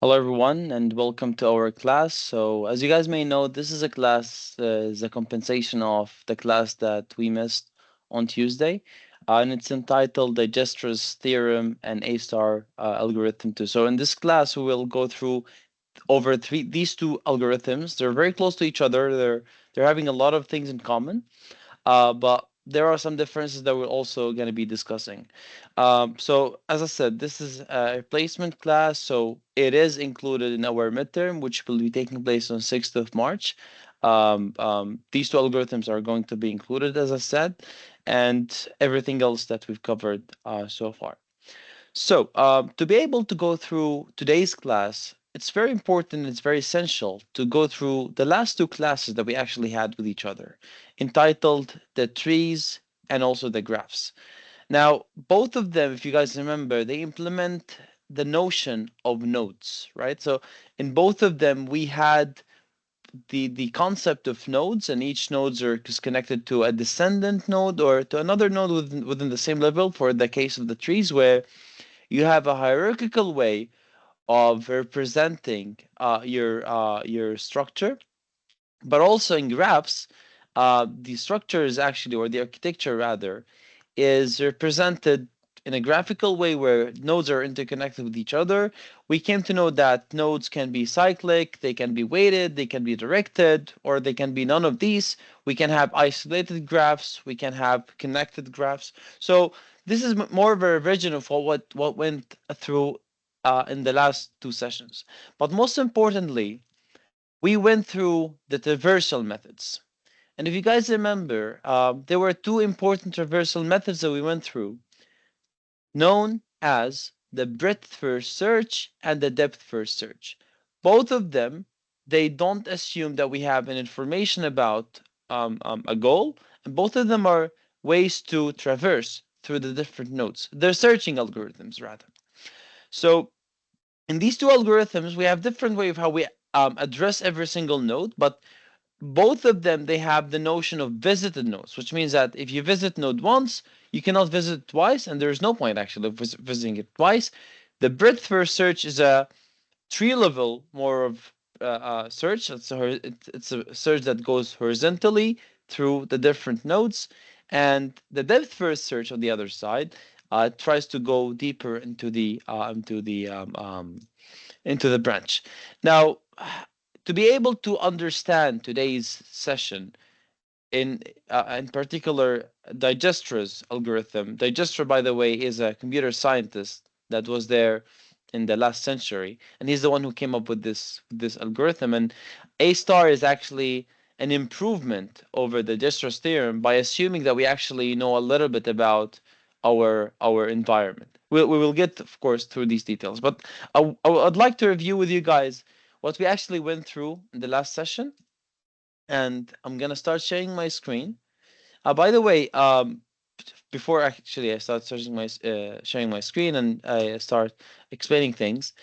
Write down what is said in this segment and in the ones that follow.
Hello, everyone, and welcome to our class. So, as you guys may know, this is a class, is a compensation of the class that we missed on Tuesday, and it's entitled Dijkstra's Theorem and A-star Algorithm 2. So, in this class, we will go through over these two algorithms. They're very close to each other. They're having a lot of things in common. But there are some differences that we're also going to be discussing. So as I said, this is a replacement class, so it is included in our midterm, which will be taking place on 6th of March. These two algorithms are going to be included, as I said, and everything else that we've covered so far. So, to be able to go through today's class, it's very important, it's very essential to go through the last two classes that we actually had with each other, entitled the trees and also the graphs. Now, both of them, if you guys remember, they implement the notion of nodes, right? So, in both of them, we had the concept of nodes, and each nodes is connected to a descendant node or to another node within the same level. For the case of the trees, where you have a hierarchical way of representing your structure, but also in graphs, the structure is actually, or the architecture rather, is represented in a graphical way where nodes are interconnected with each other. We came to know that nodes can be cyclic, they can be weighted, they can be directed, or they can be none of these. We can have isolated graphs, we can have connected graphs. So this is more of a revision of what went through in the last two sessions. But most importantly, we went through the traversal methods. And if you guys remember, there were two important traversal methods that we went through, known as the breadth first search and the depth first search. Both of them, they don't assume that we have an information about a goal, and both of them are ways to traverse through the different nodes. They're searching algorithms, rather. So in these two algorithms, we have different way of how we address every single node, but both of them, they have the notion of visited nodes, which means that if you visit node once, you cannot visit it twice, and there's no point actually of visiting it twice. The breadth first search is a tree level more of search. It's a search that goes horizontally through the different nodes, and the depth first search on the other side tries to go deeper into the branch. Now, to be able to understand today's session, in particular Dijkstra's algorithm. Dijkstra, by the way, is a computer scientist that was there in the last century, and he's the one who came up with this algorithm. And A star is actually an improvement over the Dijkstra's theorem by assuming that we actually know a little bit about our environment. We will get, of course, through these details, but I'd like to review with you guys what we actually went through in the last session, and I'm gonna start sharing my screen. By the way, before actually I start sharing my screen and I start explaining things,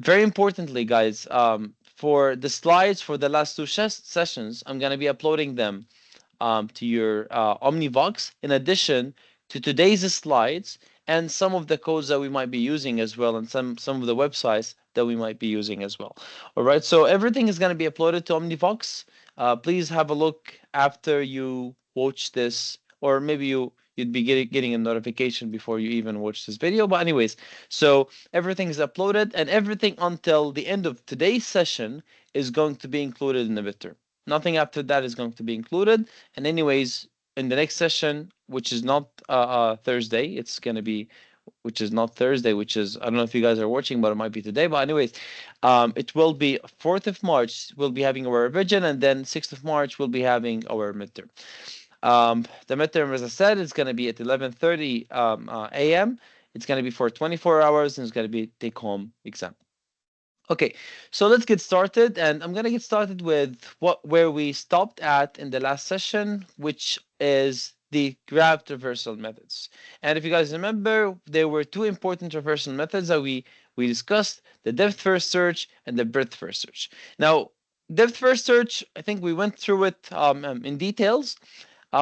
very importantly, guys, for the slides for the last two sessions, I'm gonna be uploading them to your Omnivox, in addition to today's slides and some of the codes that we might be using as well, and some of the websites that we might be using as well. All right, so everything is going to be uploaded to Omnivox. Please have a look after you watch this, or maybe you'd be getting a notification before you even watch this video. But anyways, so everything is uploaded, and everything until the end of today's session is going to be included in the midterm. Nothing after that is going to be included. And anyways, in the next session, which is not Thursday, it's going to be, which is not Thursday, which is, I don't know if you guys are watching, but it might be today. But anyways, it will be 4th of March, we'll be having our revision, and then 6th of March, we'll be having our midterm. The midterm, as I said, is going to be at 11:30 a.m. It's going to be for 24 hours, and it's going to be take-home exam. Okay, so let's get started, and I'm gonna get started with where we stopped at in the last session, which is the graph traversal methods. And if you guys remember, there were two important traversal methods that we discussed: the depth first search and the breadth first search. Now, depth first search, I think we went through it in details.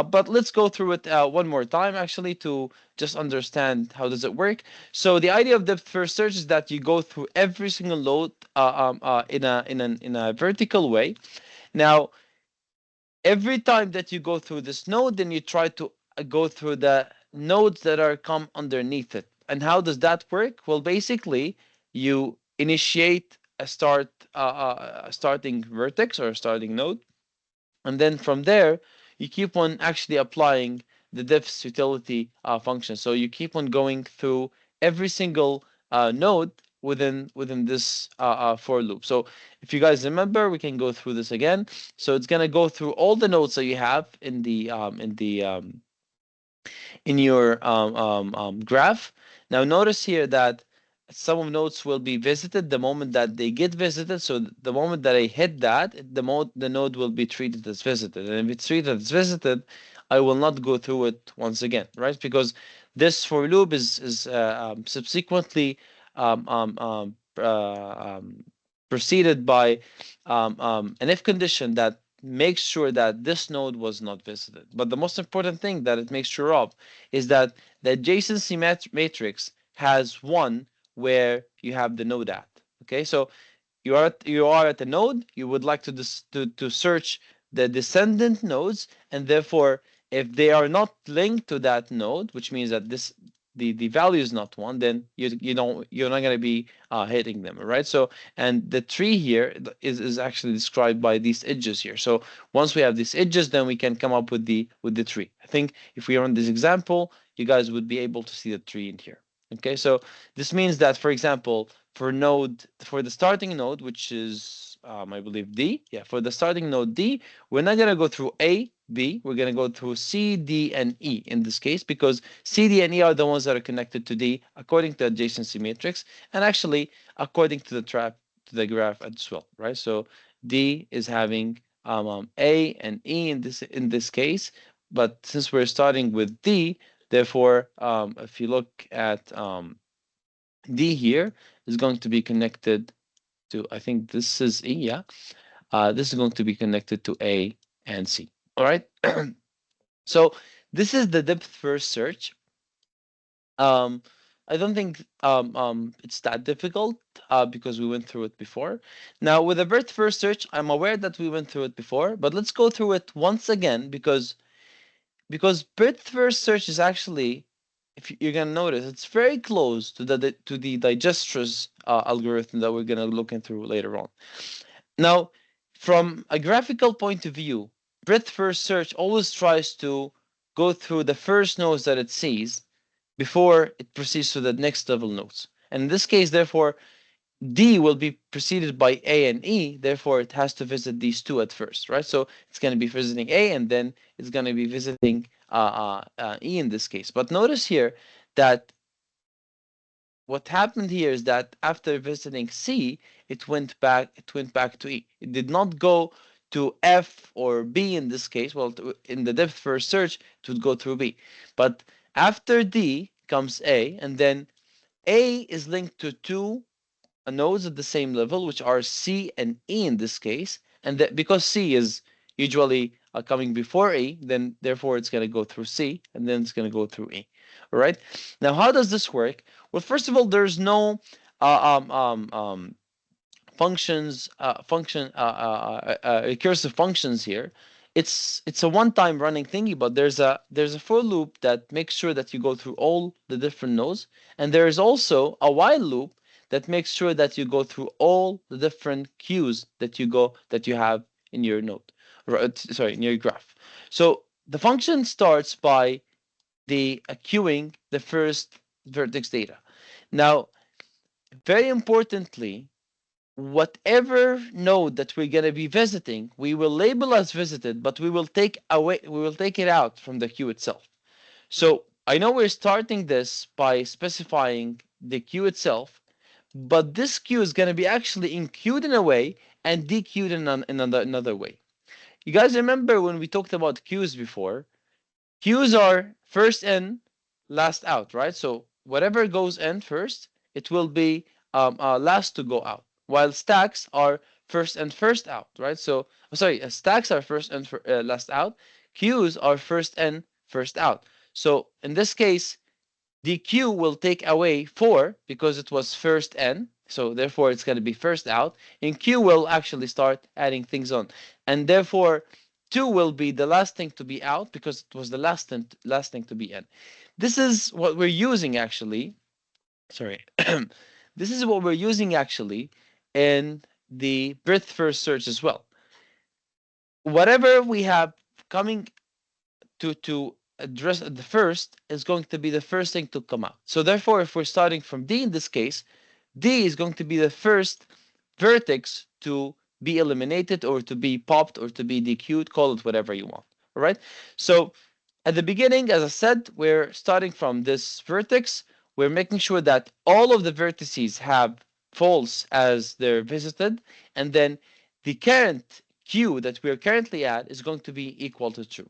But let's go through it one more time actually to just understand how does it work. So the idea of depth first search is that you go through every single node in a vertical way. Now, every time that you go through this node, then you try to go through the nodes that are come underneath it. And how does that work? Well, basically, you initiate a starting vertex or a starting node, and then from there, you keep on actually applying the diffs utility function. So you keep on going through every single node within this for loop. So if you guys remember, we can go through this again. So it's gonna go through all the nodes that you have in your graph. Now notice here that some of nodes will be visited the moment that they get visited. So the moment that I hit that, the node will be treated as visited. And if it's treated as visited, I will not go through it once again, right? Because this for loop is subsequently um, um, um, uh, um, preceded by an if condition that makes sure that this node was not visited. But the most important thing that it makes sure of is that the adjacency matrix has one where you have the node at. Okay, so you are at a node. You would like to search the descendant nodes, and therefore, if they are not linked to that node, which means that the value is not one, then you're not going to be hitting them, right? So, and the tree here is actually described by these edges here. So once we have these edges, then we can come up with the tree. I think if we run this example, you guys would be able to see the tree in here. Okay, so this means that, for example, for the starting node, which is I believe D. Yeah, for the starting node D, we're not gonna go through A, B. We're gonna go through C, D, and E in this case because C, D, and E are the ones that are connected to D according to adjacency matrix, and actually according to the graph as well, right? So D is having A and E in this case, but since we're starting with D, therefore, if you look at D here is going to be connected to, I think this is E, yeah. This is going to be connected to A and C. All right. So this is the depth first search. Um, I don't think it's that difficult because we went through it before. Now with the breadth first search, I'm aware that we went through it before, but let's go through it once again because breadth first search is actually, if you're gonna notice, it's very close to the Dijkstra's algorithm that we're gonna look into later on. Now, from a graphical point of view, breadth first search always tries to go through the first nodes that it sees before it proceeds to the next level nodes. And in this case, therefore, D will be preceded by A and E, therefore it has to visit these two at first, right? So it's going to be visiting A and then it's going to be visiting E in this case. But notice here that what happened here is that after visiting C, it went back to E. It did not go to F or B in this case. Well, in the depth first search, it would go through B. But after D comes A, and then A is linked to two nodes at the same level, which are C and E in this case. And that because C is usually coming before E, then therefore it's going to go through C and then it's going to go through E. All right. Now, how does this work? Well, first of all, there's no recursive functions here. It's a one-time running thingy, but there's a for loop that makes sure that you go through all the different nodes, and there is also a while loop that makes sure that you go through all the different queues that you have in your node, sorry, in your graph. So the function starts by the queuing the first vertex data. Now, very importantly, whatever node that we're going to be visiting, we will label as visited, but we will take it out from the queue itself. So I know we're starting this by specifying the queue itself, but this queue is going to be actually enqueued in a way and dequeued in another way. You guys remember when we talked about queues before? Queues are first in, last out, right? So whatever goes in first, it will be last to go out. While stacks are first in, first out, right? So sorry, stacks are first in, last out. Q's are first in, first out. So in this case, the Q will take away 4 because it was first in, so therefore it's going to be first out, and Q will actually start adding things on. And therefore 2 will be the last thing to be out because it was the last thing to be in. This is what we're using actually. Sorry. This is what we're using actually in the birth first search as well. Whatever we have coming to address at the first is going to be the first thing to come out. So therefore, if we're starting from D in this case, D is going to be the first vertex to be eliminated or to be popped or to be DQ'd, call it whatever you want. All right. So at the beginning, as I said, we're starting from this vertex. We're making sure that all of the vertices have false as they're visited, and then the current Q that we're currently at is going to be equal to true.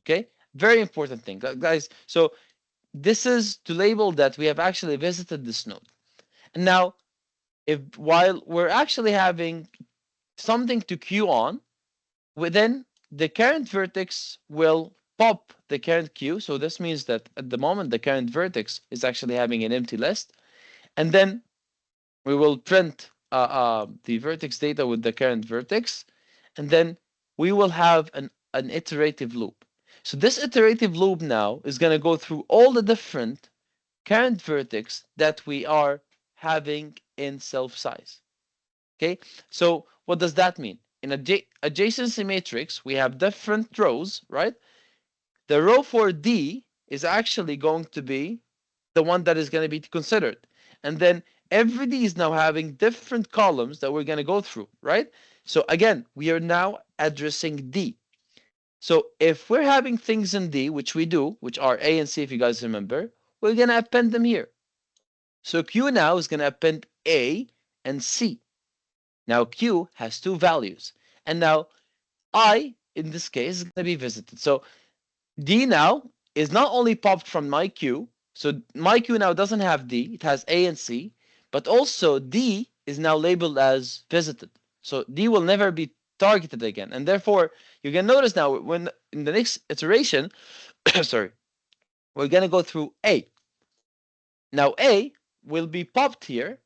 Okay, very important thing, guys. So this is to label that we have actually visited this node. And now, if while we're actually having something to queue on, then the current vertex will pop the current queue. So this means that at the moment the current vertex is actually having an empty list, and then we will print the vertex data with the current vertex, and then we will have an iterative loop. So this iterative loop now is going to go through all the different current vertex that we are having in self size. Okay, so what does that mean? In adjacency matrix, we have different rows, right? The row for D is actually going to be the one that is going to be considered. And then every D is now having different columns that we're going to go through, right? So again, we are now addressing D. So if we're having things in D, which we do, which are A and C, if you guys remember, we're going to append them here. So Q now is going to append A and C. Now Q has two values. And now I, in this case, is going to be visited. So D now is not only popped from my queue, so my queue now doesn't have D, it has A and C, but also D is now labeled as visited. So D will never be targeted again. And therefore, you can notice now when in the next iteration, sorry, we're going to go through A. Now A will be popped here,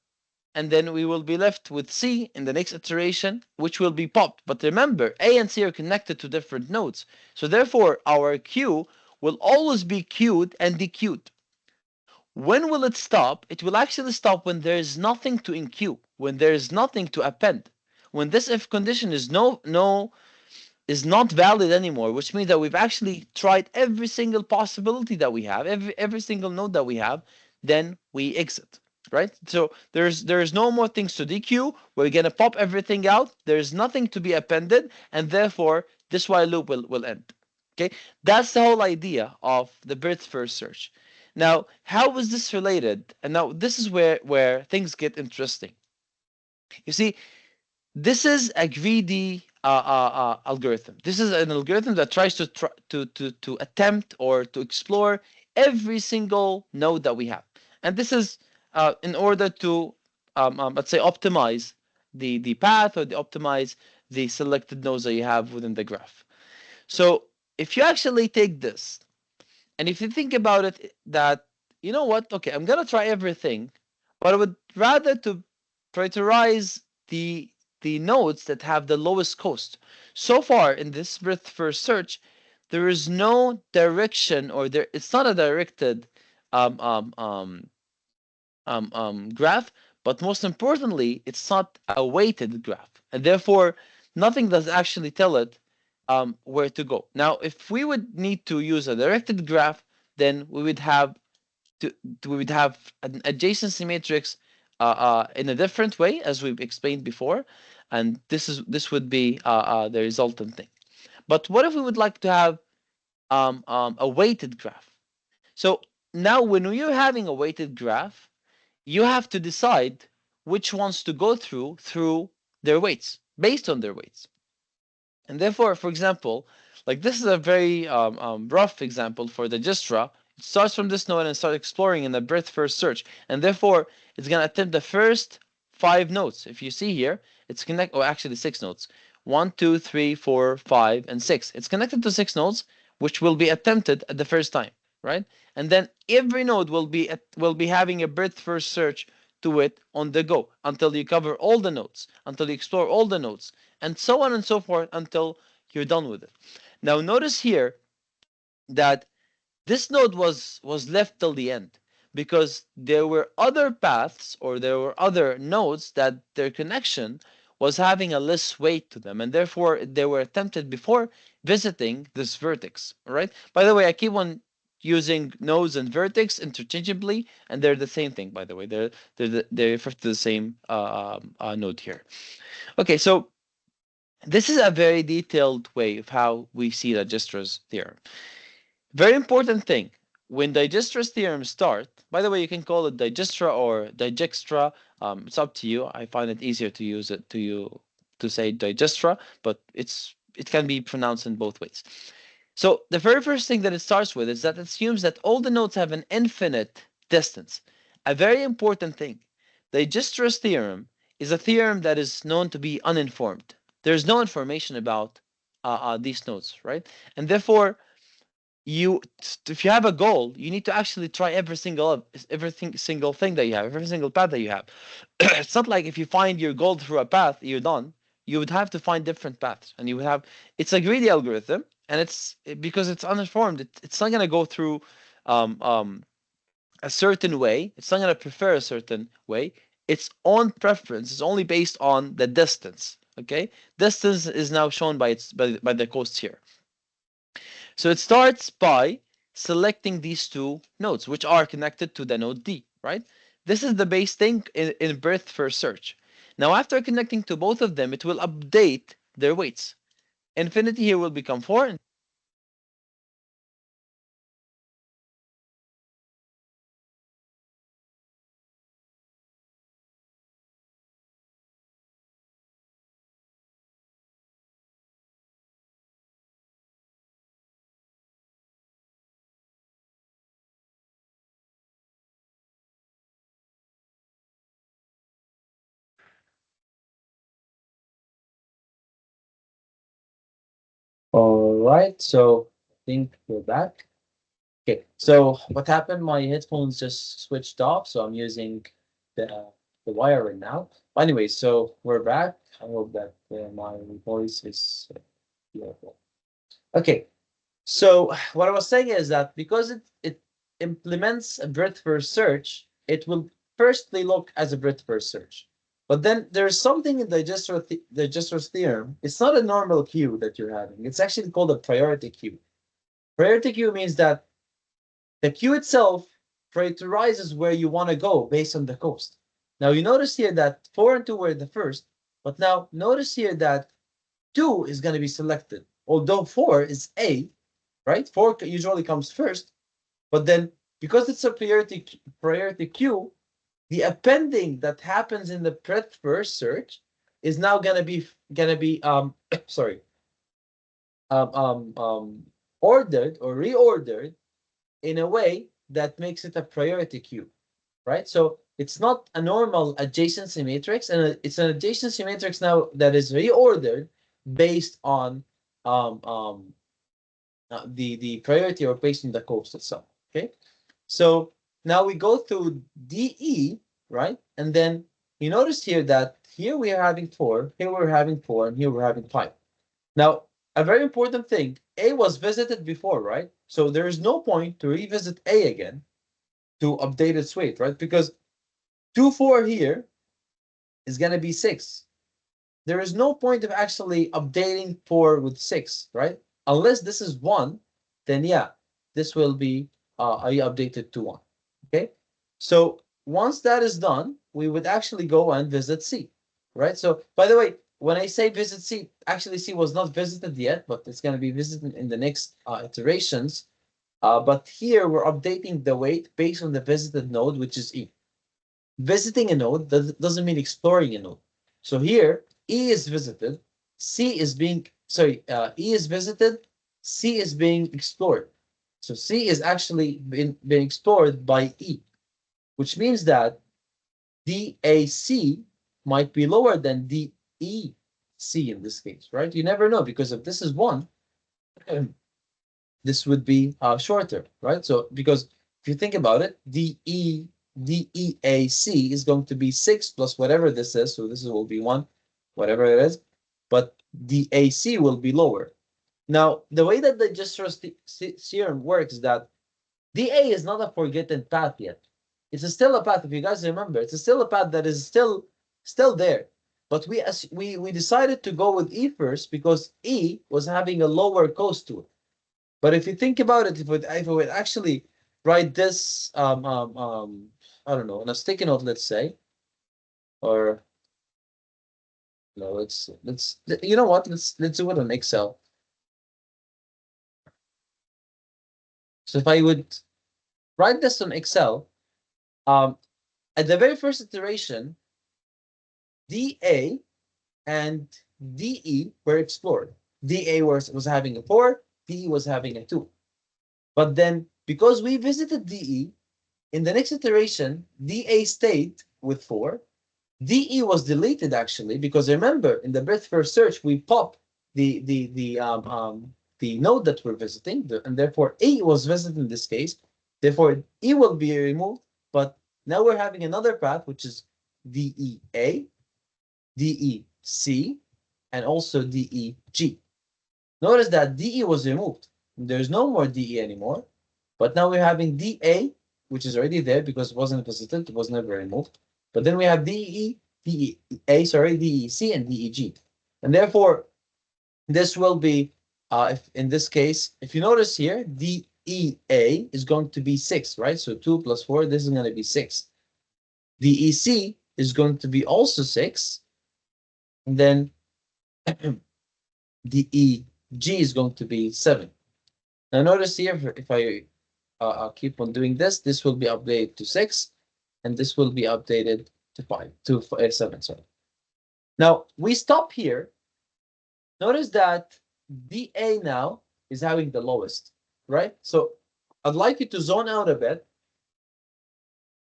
and then we will be left with C in the next iteration, which will be popped. But remember, A and C are connected to different nodes. So therefore, our queue will always be queued and dequeued. When will it stop? It will actually stop when there is nothing to enqueue, when there is nothing to append. When this if condition is is not valid anymore, which means that we've actually tried every single possibility that we have, every single node that we have, then we exit, right? So there's no more things to dequeue. We're gonna pop everything out. There's nothing to be appended, and therefore this while loop will end. Okay, that's the whole idea of the birth first search. Now, how is this related? And now this is where things get interesting. You see, this is a greedy algorithm. This is an algorithm that tries to attempt or to explore every single node that we have. And this is in order to, let's say, optimize the path or optimize the selected nodes that you have within the graph. So if you actually take this, and if you think about it, that, you know what, okay, I'm going to try everything, but I would rather to prioritize the nodes that have the lowest cost. So far in this birth first search, there is no direction, or it's not a directed um, um, um, graph, but most importantly, it's not a weighted graph. And therefore, nothing does actually tell it where to go. Now, if we would need to use a directed graph, then we would have an adjacency matrix in a different way, as we've explained before, and this would be the resultant thing. But what if we would like to have a weighted graph? So now, when you're having a weighted graph, you have to decide which ones to go through their weights, based on their weights. And therefore, for example, like this is a very rough example for the Dijkstra. It starts from this node and starts exploring in the birth first search. And therefore, it's going to attempt the first 5 nodes. If you see here, it's connected, or actually 6 nodes. 1, 2, 3, 4, 5, and 6. It's connected to 6 nodes, which will be attempted at the first time, right? And then every node will be having a breadth first search to it on the go until you cover all the nodes, until you explore all the nodes, and so on and so forth until you're done with it. Now notice here that this node was left till the end because there were other paths or there were other nodes that their connection was having a less weight to them, and therefore they were attempted before visiting this vertex. All right. By the way, I keep on using nodes and vertex interchangeably, and they're the same thing. By the way, they refer to the same node here. Okay, so this is a very detailed way of how we see the Dijkstra's theorem. Very important thing. When Dijkstra's theorem start, by the way, you can call it Dijkstra or Dijkstra. It's up to you. I find it easier to use it to say Dijkstra, but it can be pronounced in both ways. So the very first thing that it starts with is that it assumes that all the nodes have an infinite distance. A very important thing. Dijkstra's theorem is a theorem that is known to be uninformed. There's no information about these nodes, right? And therefore, you if you have a goal, you need to actually try every single thing that you have, every single path that you have. It's not like if you find your goal through a path, you're done. You would have to find different paths, and you would have. It's a greedy algorithm, and it's because it's uninformed. It's not gonna go through um, um, a certain way. It's not gonna prefer a certain way. Its own preference is only based on the distance. Okay, distance is now shown by the coast here. So it starts by selecting these two nodes, which are connected to the node D, right? This is the base thing in breadth first search. Now, after connecting to both of them, it will update their weights. Infinity here will become 4. All right, so I think we're back. Okay, so what happened? My headphones just switched off, so I'm using the wire right now. Anyway, so we're back. I hope that my voice is beautiful. Okay, so what I was saying is that because it implements a breadth first search, it will firstly look as a breadth first search. But then there's something in Dijkstra's theorem. It's not a normal queue that you're having. It's actually called a priority queue. Priority queue means that the queue itself prioritizes where you want to go based on the cost. Now you notice here that 4 and 2 were the first, but now notice here that 2 is going to be selected. Although 4 is A, right? 4 usually comes first, but then because it's a priority queue, the appending that happens in the breadth first search is now gonna be sorry um, um, um, ordered or reordered in a way that makes it a priority queue, right? So it's not a normal adjacency matrix, and it's an adjacency matrix now that is reordered based on um, um, the priority or based on the cost itself. Okay, so now we go through DE, right? And then you notice here that here we are having 4, here we're having 4, and here we're having 5. Now, a very important thing, A was visited before, right? So there is no point to revisit A again to update its weight, right? Because 2, 4 here is going to be 6. There is no point of actually updating 4 with 6, right? Unless this is 1, then yeah, this will be updated to 1. Okay? So once that is done, we would actually go and visit C, right? So by the way, when I say visit C, actually C was not visited yet, but it's going to be visited in the next iterations. But here we're updating the weight based on the visited node, which is E. Visiting a node doesn't mean exploring a node. So here, E is visited, E is visited, C is being explored. So C is actually being explored by E, which means that DAC might be lower than DEC in this case, right? You never know because if this is 1, this would be shorter, right? So because if you think about it, DEAC is going to be 6 plus whatever this is. So this will be 1, whatever it is. But DAC will be lower. Now, the way that the Dijkstra theorem works is that DA is not a forgotten path yet. It's still a path. If you guys remember, it's still a path that is still there. But we decided to go with E first because E was having a lower cost to it. But if you think about it, if we would actually write this, I don't know, on a sticky note, let's say, or no, you know what? Let's do it on Excel. So if I would write this on Excel, um, at the very first iteration, DA and DE were explored. DA was having a 4, DE was having a 2. But then, because we visited DE, in the next iteration, DA stayed with 4. DE was deleted actually, because remember, in the breadth first search, we pop the node that we're visiting, and therefore E was visited in this case. Therefore, E will be removed, but now we're having another path, which is DEA, DEC, and also DEG. Notice that DE was removed. There's no more DE anymore. But now we're having DA, which is already there because it wasn't visited, it was never removed. But then we have DE, DEA, sorry, DEC, and DEG. And therefore, this will be, if in this case, if you notice here, DEA is going to be 6, right? So 2 plus 4, this is going to be 6. DEC is going to be also 6. And then DEG is going to be 7. Now notice here, if I keep on doing this, this will be updated to 6, and this will be updated to 5, to 7, sorry. Now, we stop here. Notice that DA now is having the lowest, right? So I'd like you to zone out a bit.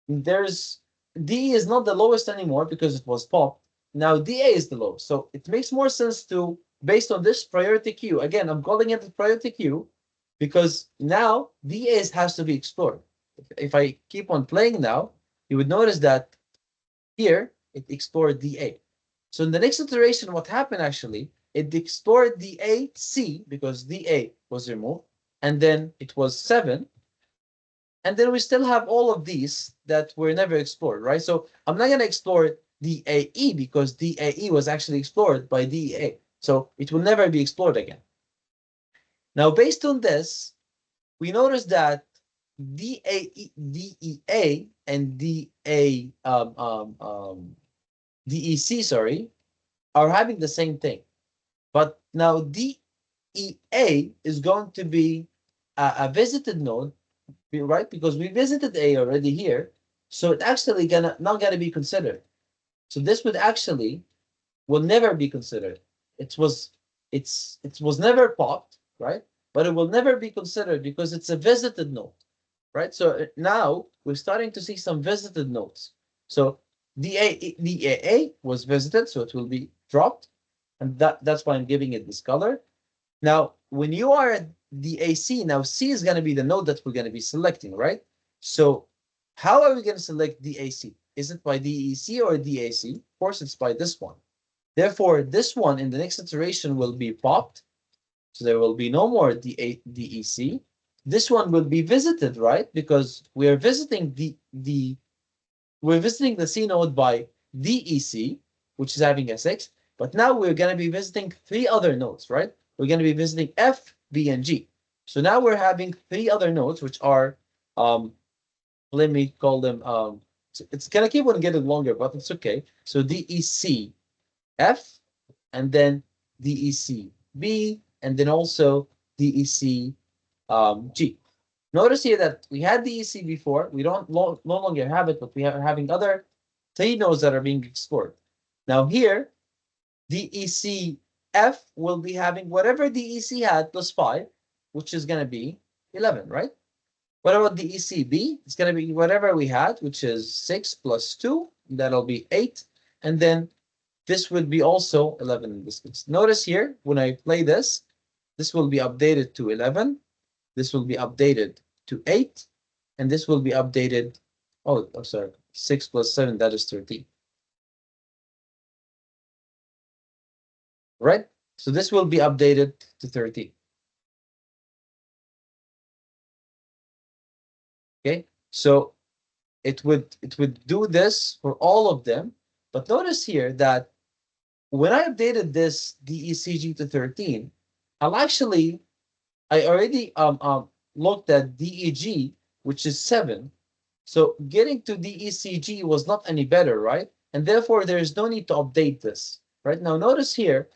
There's D is not the lowest anymore because it was popped. Now DA is the lowest. So it makes more sense to, based on this priority queue, again, I'm calling it the priority queue because now DA has to be explored. If I keep on playing now, you would notice that here it explored DA. So in the next iteration, what happened actually, it explored DAC because DA was removed, and then it was 7. And then we still have all of these that were never explored, right? So I'm not going to explore DAE because DAE was actually explored by DEA. So it will never be explored again. Now, based on this, we notice that DEA and DEC, sorry, are having the same thing. But now DEA is going to be a visited node, right? Because we visited A already here. So it actually not gonna be considered. So this would actually will never be considered. It was never popped, right? But it will never be considered because it's a visited node, right? So now we're starting to see some visited nodes. So DAA was visited, so it will be dropped, and that's why I'm giving it this color. Now, when you are at the AC, now C is going to be the node that we're going to be selecting, right? So how are we going to select DAC? Is it by DEC or DAC? Of course, it's by this one. Therefore, this one in the next iteration will be popped. So there will be no more DEC. This one will be visited, right? Because we are visiting we're visiting the C node by DEC, which is having a 6. But now we're going to be visiting 3 other nodes, right? We're going to be visiting F, B, and G. So now we're having 3 other nodes, which are, let me call them, it's going to keep on getting longer, but it's okay. So DEC F, and then DEC B, and then also DEC G. Notice here that we had DEC before. We don't no longer have it, but we are having other 3 nodes that are being explored. Now here, DECF will be having whatever DEC had plus 5, which is going to be 11, right? What about DECB? It's going to be whatever we had, which is 6 plus 2. That'll be 8. And then this would be also 11 in this case. Notice here, when I play this, this will be updated to 11. this will be updated to 8, and this will be updated, oh, I'm sorry, 6 plus 7, that is 13. Right? So this will be updated to 13. Okay, so it would do this for all of them, but notice here that when I updated this DECG to 13, I'll actually I already looked at DEG, which is 7. So getting to DECG was not any better, right? And therefore there is no need to update this. Right now, notice here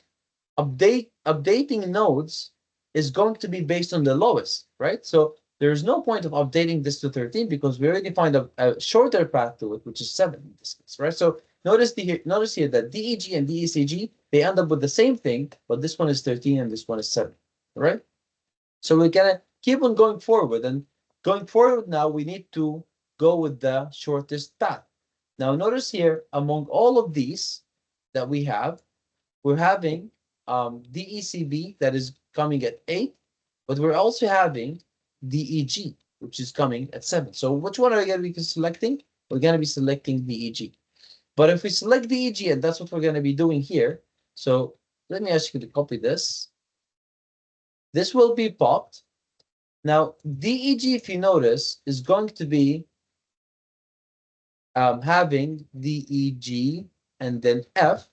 updating nodes is going to be based on the lowest, right? So there's no point of updating this to 13 because we already find a shorter path to it, which is 7 in this case, right? So notice here that DEG and DECG, they end up with the same thing, but this one is 13 and this one is 7, right? So we're gonna keep on going forward, and going forward now, we need to go with the shortest path. Now notice here, among all of these that we have, we're having DECB that is coming at 8, but we're also having DEG, which is coming at 7. So which one are we going to be selecting? We're going to be selecting DEG. But if we select DEG, and that's what we're going to be doing here, so let me ask you to copy this. This will be popped. Now, DEG, if you notice, is going to be having DEG and then F,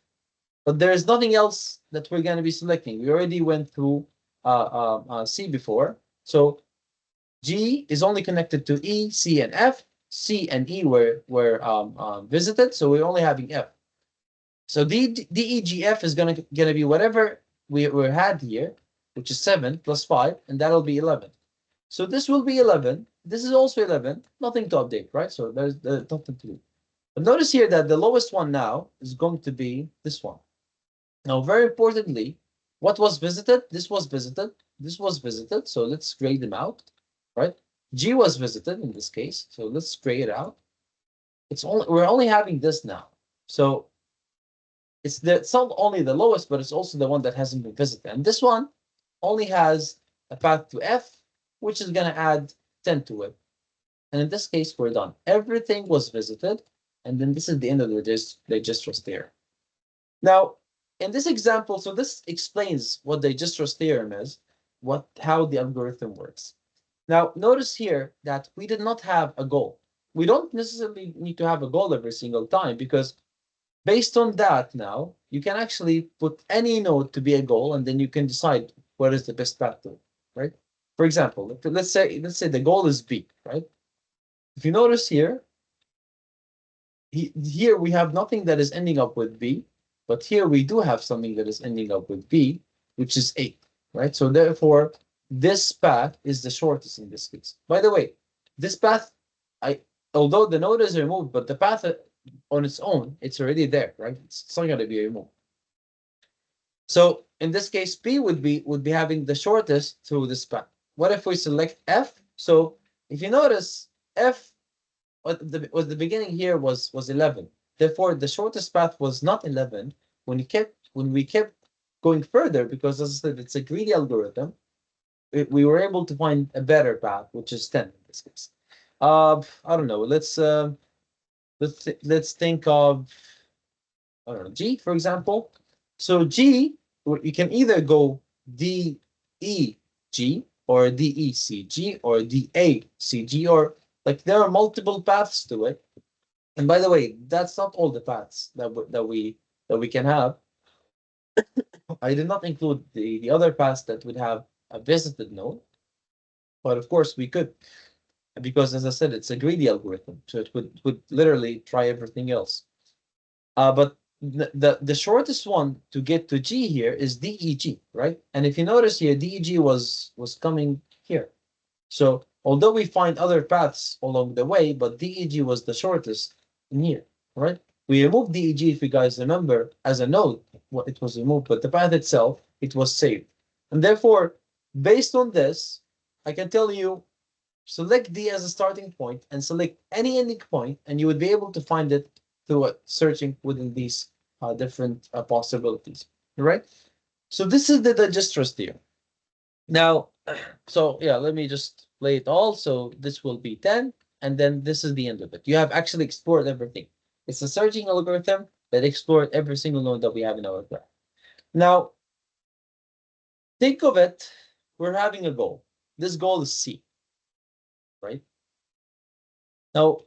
but there's nothing else that we're going to be selecting. We already went through C before. So G is only connected to E, C, and F. C and E were visited, so we're only having F. So DEGF is gonna be whatever we had here, which is 7 plus 5, and that'll be 11. So this will be 11. This is also 11. Nothing to update, right? So there's nothing to do. But notice here that the lowest one now is going to be this one. Now, very importantly, what was visited? This was visited. This was visited. So let's grade them out, right? G was visited in this case. So let's grade it out. We're only having this now. So it's not only the lowest, but it's also the one that hasn't been visited. And this one only has a path to F, which is going to add 10 to it. And in this case, we're done. Everything was visited. And then this is the end of the Dijkstra's theorem. Now, in this example, so this explains what Dijkstra's theorem is, how the algorithm works. Now, notice here that we did not have a goal. We don't necessarily need to have a goal every single time, because based on that now, you can actually put any node to be a goal, and then you can decide what is the best path to it, right? For example, let's say the goal is B, right? If you notice here, here we have nothing that is ending up with B, but here we do have something that is ending up with B, which is 8, right? So therefore, this path is the shortest in this case. By the way, this path, although the node is removed, but the path on its own, it's already there, right? It's not going to be removed. So in this case, P would be having the shortest through this path. What if we select F? So if you notice, F at the beginning here was 11. Therefore, the shortest path was not 11. When we kept going further, because as I said, it's a greedy algorithm, we were able to find a better path, which is 10 in this case. I don't know. Let's think of, I don't know, G, for example. So G, you can either go D E G or D E C G or D A C G, or like there are multiple paths to it. And by the way, that's not all the paths that we can have. I did not include the other paths that would have a visited node, but of course we could, because as I said, it's a greedy algorithm, so it would literally try everything else. But the shortest one to get to G here is DEG, right? And if you notice here, DEG was coming here. So although we find other paths along the way, but DEG was the shortest in here, right? We removed DEG, if you guys remember, as a node, it was removed, but the path itself, it was saved. And therefore, based on this, I can tell you, select D as a starting point and select any ending point, and you would be able to find it through searching within these different possibilities, right? So this is the Dijkstra's theorem. Now, So yeah, let me just play it all. So this will be 10, and then this is the end of it. You have actually explored everything. It's a searching algorithm that explored every single node that we have in our graph. Now, think of it, we're having a goal. This goal is C, right? Now,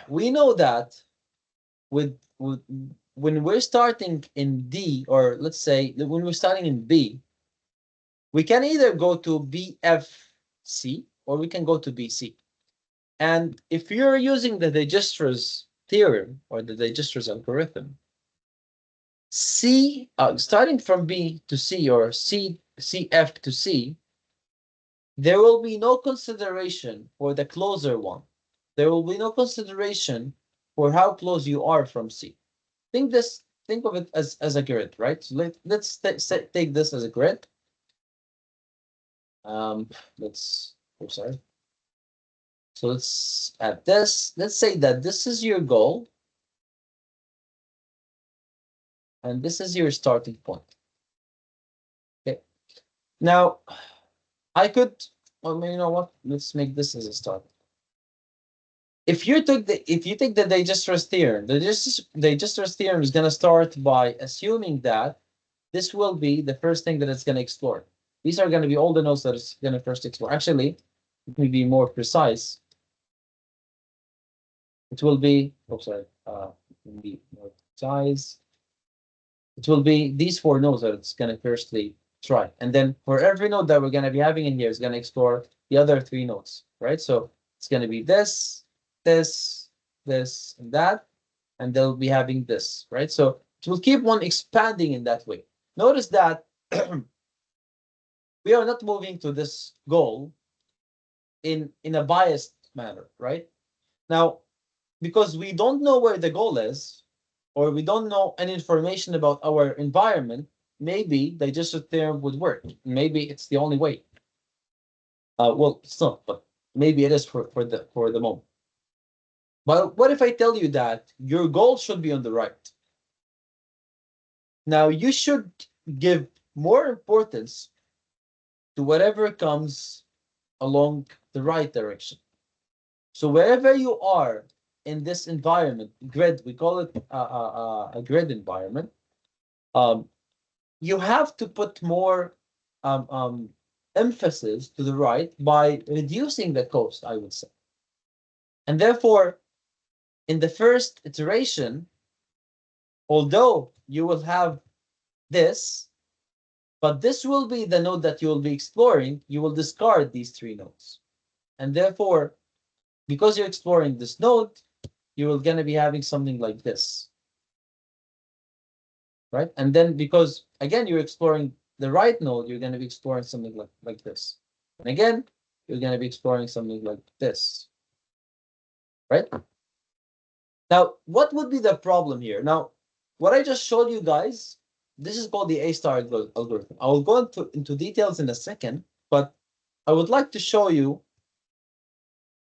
we know that with when we're starting in D, or let's say when we're starting in B, we can either go to BFC or we can go to BC. And if you're using the Dijkstra's theorem or the Dijkstra's algorithm, C, starting from B to C or CF to C, there will be no consideration for the closer one. There will be no consideration for how close you are from C. Think of it as a grid, right? So let's take this as a grid. Um, let's, oh, sorry. So let's add this. Let's say that this is your goal and this is your starting point. Okay. Now, I could, well, you know what? Let's make this as a start. If you take the Dijkstra's theorem, the Dijkstra's theorem is going to start by assuming that this will be the first thing that it's going to explore. These are going to be all the nodes that it's going to first explore. Actually, let me be more precise. It will be, oh, sorry, be more precise. It will be these four nodes that it's going to firstly try. And then for every node that we're going to be having in here, it's going to explore the other three nodes, right? So it's going to be this, this, this, and that, and they'll be having this, right? So it will keep on expanding in that way. Notice that we are not moving to this goal in a biased manner, right? Now, because we don't know where the goal is, or we don't know any information about our environment, maybe digestive theorem would work. Maybe it's the only way. Well, it's not, but maybe it is for the moment. But what if I tell you that your goal should be on the right? Now you should give more importance to whatever comes along the right direction. So wherever you are in this environment, grid, we call it a grid environment. Um, you have to put more um, um, emphasis to the right by reducing the cost, I would say. And therefore, in the first iteration, although you will have this, but this will be the node that you will be exploring, you will discard these three nodes. And therefore, because you're exploring this node, you're going to be having something like this, right? And then because, again, you're exploring the right node, you're going to be exploring something like this. And again, you're going to be exploring something like this, right? Now, what would be the problem here? Now, what I just showed you guys, this is called the A-star algorithm. I will go into details in a second, but I would like to show you.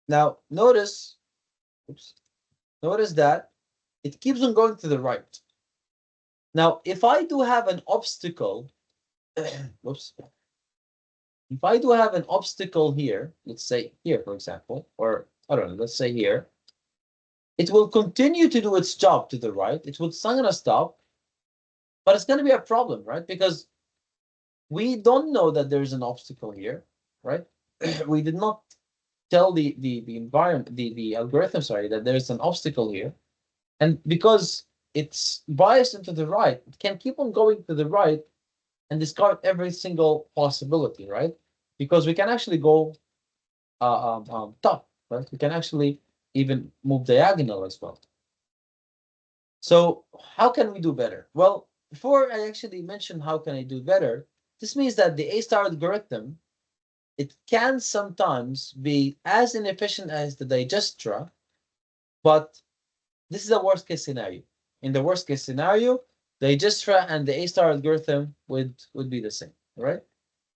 Now, oops, notice that it keeps on going to the right. Now, if I do have an obstacle, whoops, if I do have an obstacle here, let's say here, for example, or I don't know, let's say here, it will continue to do its job to the right. It's not going to stop, but it's going to be a problem, right? Because we don't know that there's an obstacle here, right? We did not tell the environment, the algorithm, sorry, that there's an obstacle here. And because it's biased into the right, it can keep on going to the right and discard every single possibility, right? Because we can actually go top, right? We can actually even move diagonal as well. So how can we do better? Well, before I actually mention how can I do better, this means that the A-star algorithm, it can sometimes be as inefficient as the Dijkstra, but this is a worst case scenario. In the worst case scenario, the Dijkstra and the A-star algorithm would be the same, right?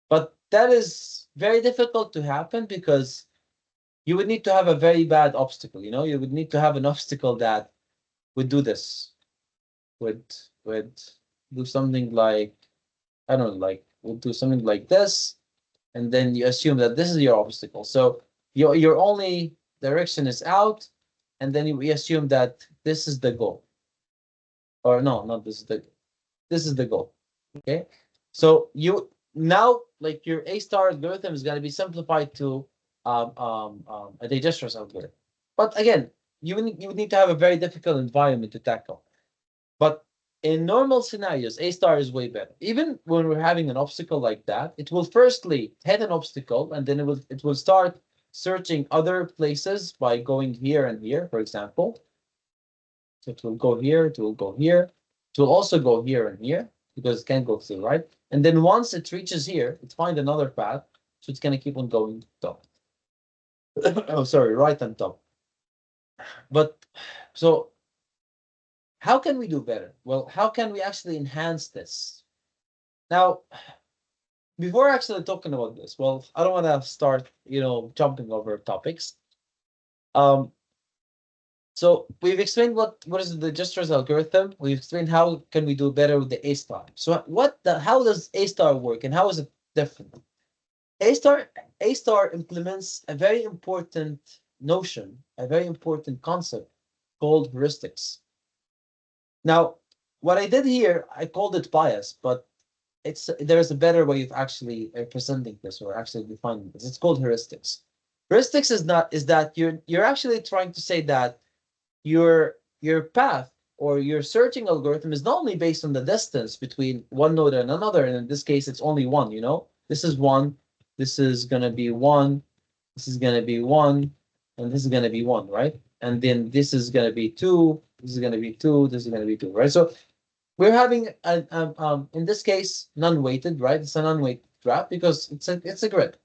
But that is very difficult to happen because you would need to have a very bad obstacle. You would need to have an obstacle that would do this, would do something like, I don't know, like would do something like this, and then you assume that this is your obstacle. So your only direction is out, and then we assume that this is the goal. Or no, not this is the goal. Okay. So you now like your A star algorithm is going to be simplified to a Dijkstra's algorithm. But again, you would need to have a very difficult environment to tackle. But in normal scenarios, A star is way better. Even when we're having an obstacle like that, it will firstly hit an obstacle and then it will start searching other places by going here and here, for example. So it will go here, it will go here, it will also go here and here because it can't go to the right. And then once it reaches here, it finds another path, so it's gonna keep on going top. Oh, sorry, right and top. But so how can we do better? Well, how can we actually enhance this? Now, before actually talking about this, well, I don't want to start, jumping over topics. Um, so we've explained what is the Dijestra's algorithm. We've explained how can we do better with the A star. So how does A star work and how is it different? A star A star implements a very important notion, a very important concept called heuristics. Now, what I did here, I called it bias, but there's a better way of actually presenting this or actually defining this. It's called heuristics. Heuristics is that you're actually trying to say that your path or your searching algorithm is not only based on the distance between one node and another, and in this case it's only one, this is one, this is gonna be one, this is gonna be one, and this is gonna be one, right? And then this is gonna be two, this is gonna be two, this is gonna be two, right? So we're having in this case non-weighted, right? It's a non-weighted graph because it's a grid.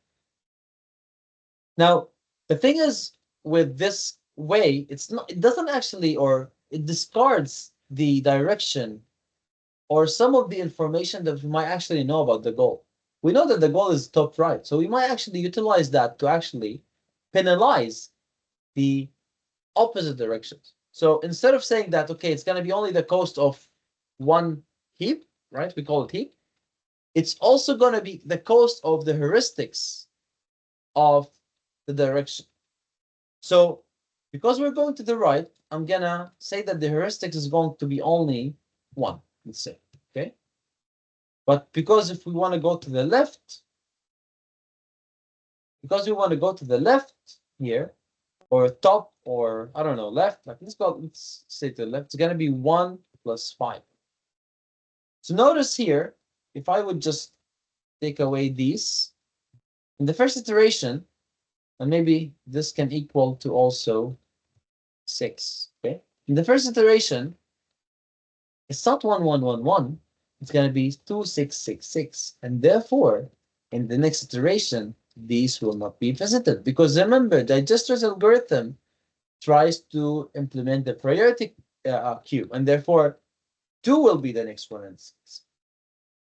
Now, the thing is with this way, it doesn't actually, or it discards the direction or some of the information that we might actually know about the goal. We know that the goal is top right, so we might actually utilize that to actually penalize the opposite directions. So instead of saying that, okay, it's going to be only the cost of one heap, right? We call it heap. It's also going to be the cost of the heuristics of the direction. So because we're going to the right, I'm gonna say that the heuristics is going to be only one, let's say, okay? But because if we want to go to the left, because we want to go to the left here, or top, or I don't know, left, like let's say to the left, it's gonna be 1 plus 5. So notice here, if I would just take away these, in the first iteration, and maybe this can equal to also 6, okay? In the first iteration, it's not 1111, it's going to be 2666. And therefore, in the next iteration, these will not be visited. Because remember, Dijkstra's algorithm tries to implement the priority queue, and therefore, 2 will be the next one.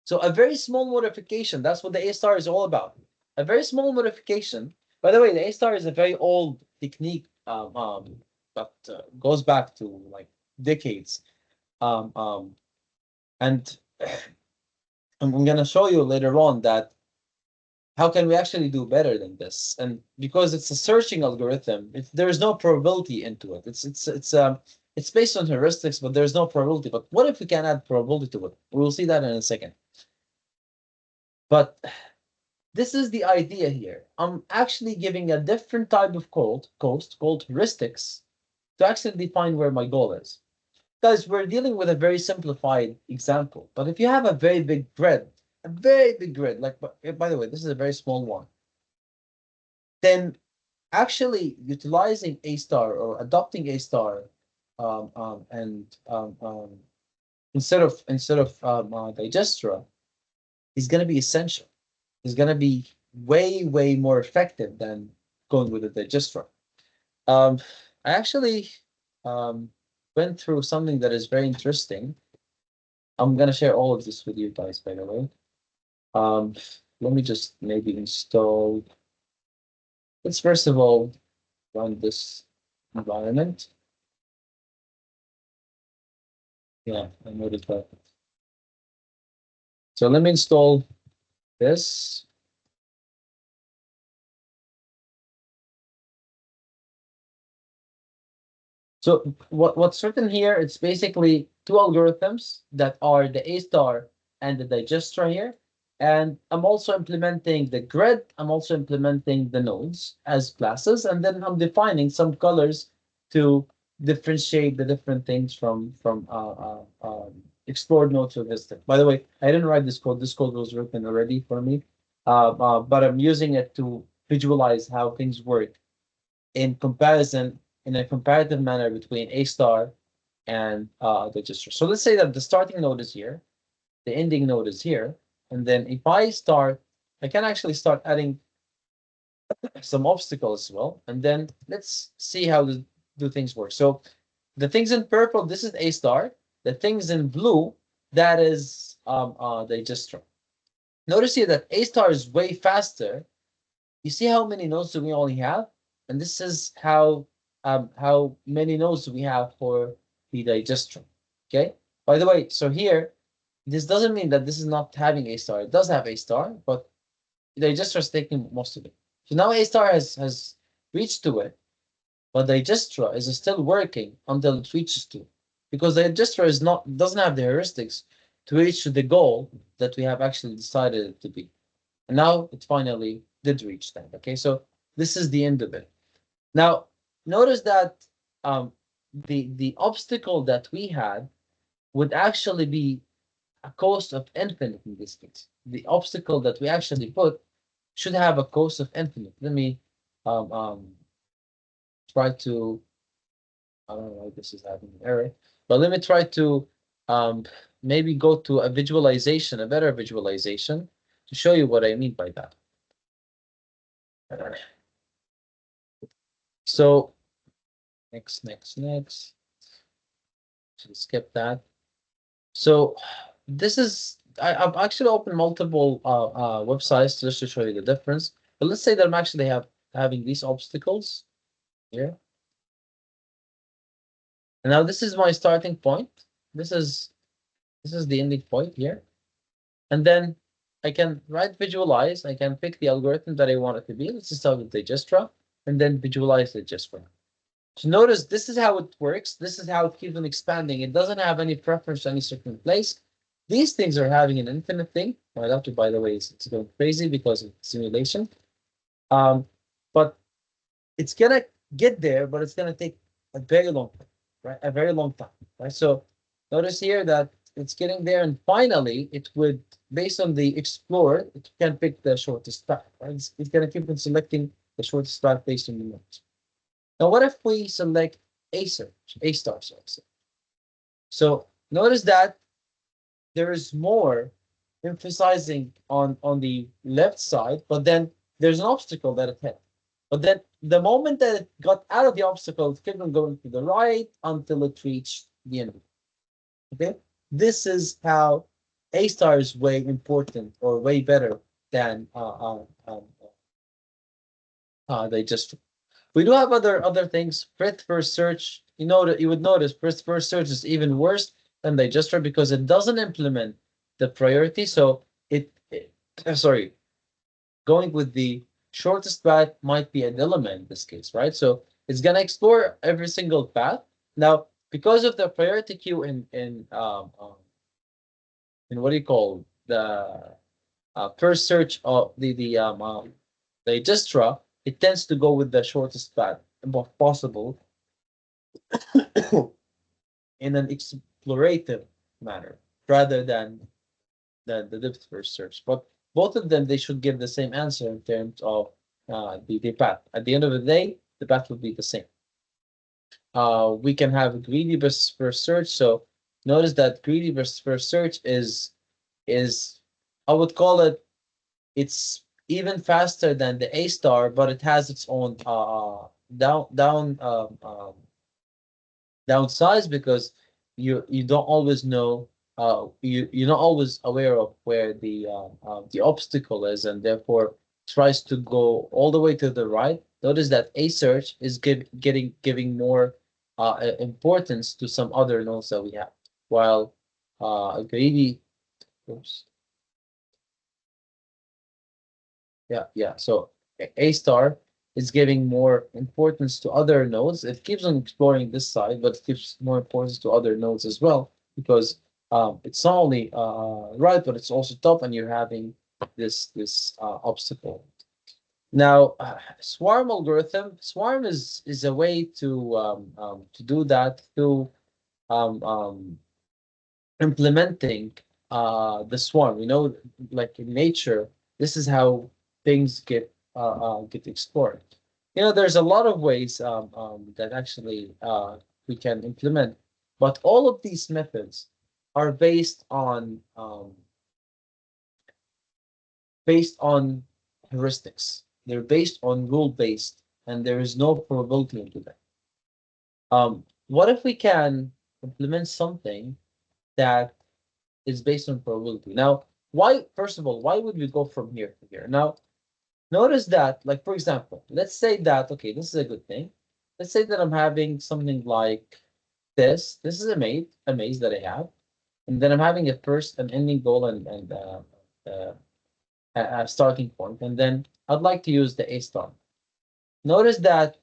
So a very small modification, that's what the A star is all about. A very small modification. By the way, the A star is a very old technique that goes back to like decades. Um, um, and I'm going to show you later on that how can we actually do better than this? And because it's a searching algorithm, there is no probability into it. It's based on heuristics, but there's no probability. But what if we can add probability to it? We'll see that in a second. But this is the idea here. I'm actually giving a different type of code called heuristics to actually define where my goal is. Guys, we're dealing with a very simplified example. But if you have a very big grid, like, by the way, this is a very small one, then actually utilizing A star or adopting A star and instead of Dijkstra is going to be essential. Is going to be way more effective than going with the Dijkstra. Um, I actually um, went through something that is very interesting. I'm gonna share all of this with you guys, by the way. Um, Let me just maybe install. Let's first of all run this environment. Yeah, I noticed that. So let me install this. So what's written here, it's basically two algorithms that are the A star and the Dijkstra here. And I'm also implementing the grid. I'm also implementing the nodes as classes, and then I'm defining some colors to differentiate the different things from explored nodes or visited. By the way, I didn't write this code. This code was written already for me, but I'm using it to visualize how things work in comparison, in a comparative manner between A star and the register. So let's say that the starting node is here, the ending node is here, and then if I start, I can actually start adding some obstacles as well, and then let's see how do things work. So the things in purple, this is A star. The things in blue, that is the register. Notice here that A star is way faster. You see how many nodes do we only have? And this is how many nodes do we have for the digestion. Okay. By the way, so here, this doesn't mean that this is not having A star. It does have A star, but the digester is taking most of it. So now A star has reached to it, but the digestra is still working until it reaches to it. Because the digestra is not doesn't have the heuristics to reach to the goal that we have actually decided it to be. And now it finally did reach that. Okay, so this is the end of it. Now, notice that the obstacle that we had would actually be a cost of infinite in this case. The obstacle that we actually put should have a cost of infinite. Let me um, um, try to, I don't know why this is having an error, but let me try to um, maybe go to a visualization, a better visualization to show you what I mean by that. So next. So skip that. So this is I've actually opened multiple websites just to show you the difference. But let's say that I'm actually having these obstacles here. And now this is my starting point. This is this is the ending point here. And then I can right visualize. I can pick the algorithm that I want it to be. Let's just start with Dijkstra and then visualize the Dijkstra. So notice this is how it works. This is how it keeps on expanding. It doesn't have any preference to any certain place. These things are having an infinite thing. My laptop, by the way, it's going crazy because of simulation. Um, but it's gonna get there, but it's gonna take a very long time, right? A very long time, right? So notice here that it's getting there, and finally, it would, based on the explorer, it can pick the shortest path, right? It's gonna keep on selecting the shortest path based on the nodes. Now, what if we select a search, a star search? So notice that there is more emphasizing on the left side, but then there's an obstacle that it hit. But then the moment that it got out of the obstacle, it kept on going to the right until it reached the end. Okay, this is how A star is way important or way better than they just. We do have other things. Breadth first search. You know that you would notice breadth first search is even worse than digester because it doesn't implement the priority. So sorry, going with the shortest path might be an element in this case, right? So it's gonna explore every single path. Now, because of the priority queue in what do you call the first search of the Dijkstra, it tends to go with the shortest path possible in an explorative manner rather than the depth first search. But both of them, they should give the same answer in terms of the path. At the end of the day, the path will be the same. We can have greedy versus first search. So notice that greedy versus first search is I would call it, it's even faster than the A star, but it has its own downsides because you don't always know you're not always aware of where the obstacle is, and therefore tries to go all the way to the right. Notice that a search is giving more importance to some other nodes that we have, while greedy, oops, yeah, so A star It's giving more importance to other nodes. It keeps on exploring this side, but it gives more importance to other nodes as well because it's not only right, but it's also top, and you're having this obstacle. Now, swarm algorithm. Swarm is a way to do that through um, um, implementing the swarm. You know, like in nature, this is how things get explored. You know, there's a lot of ways that actually we can implement, but all of these methods are based on heuristics. They're based on rule based, and there is no probability into them. What if we can implement something that is based on probability? Now, why, first of all, why would we go from here to here? Now, notice that, like, for example, let's say that, okay, this is a good thing. Let's say that I'm having something like this. This is a maze that I have. And then I'm having a first, an ending goal, and uh, a starting point. And then I'd like to use the A star. Notice that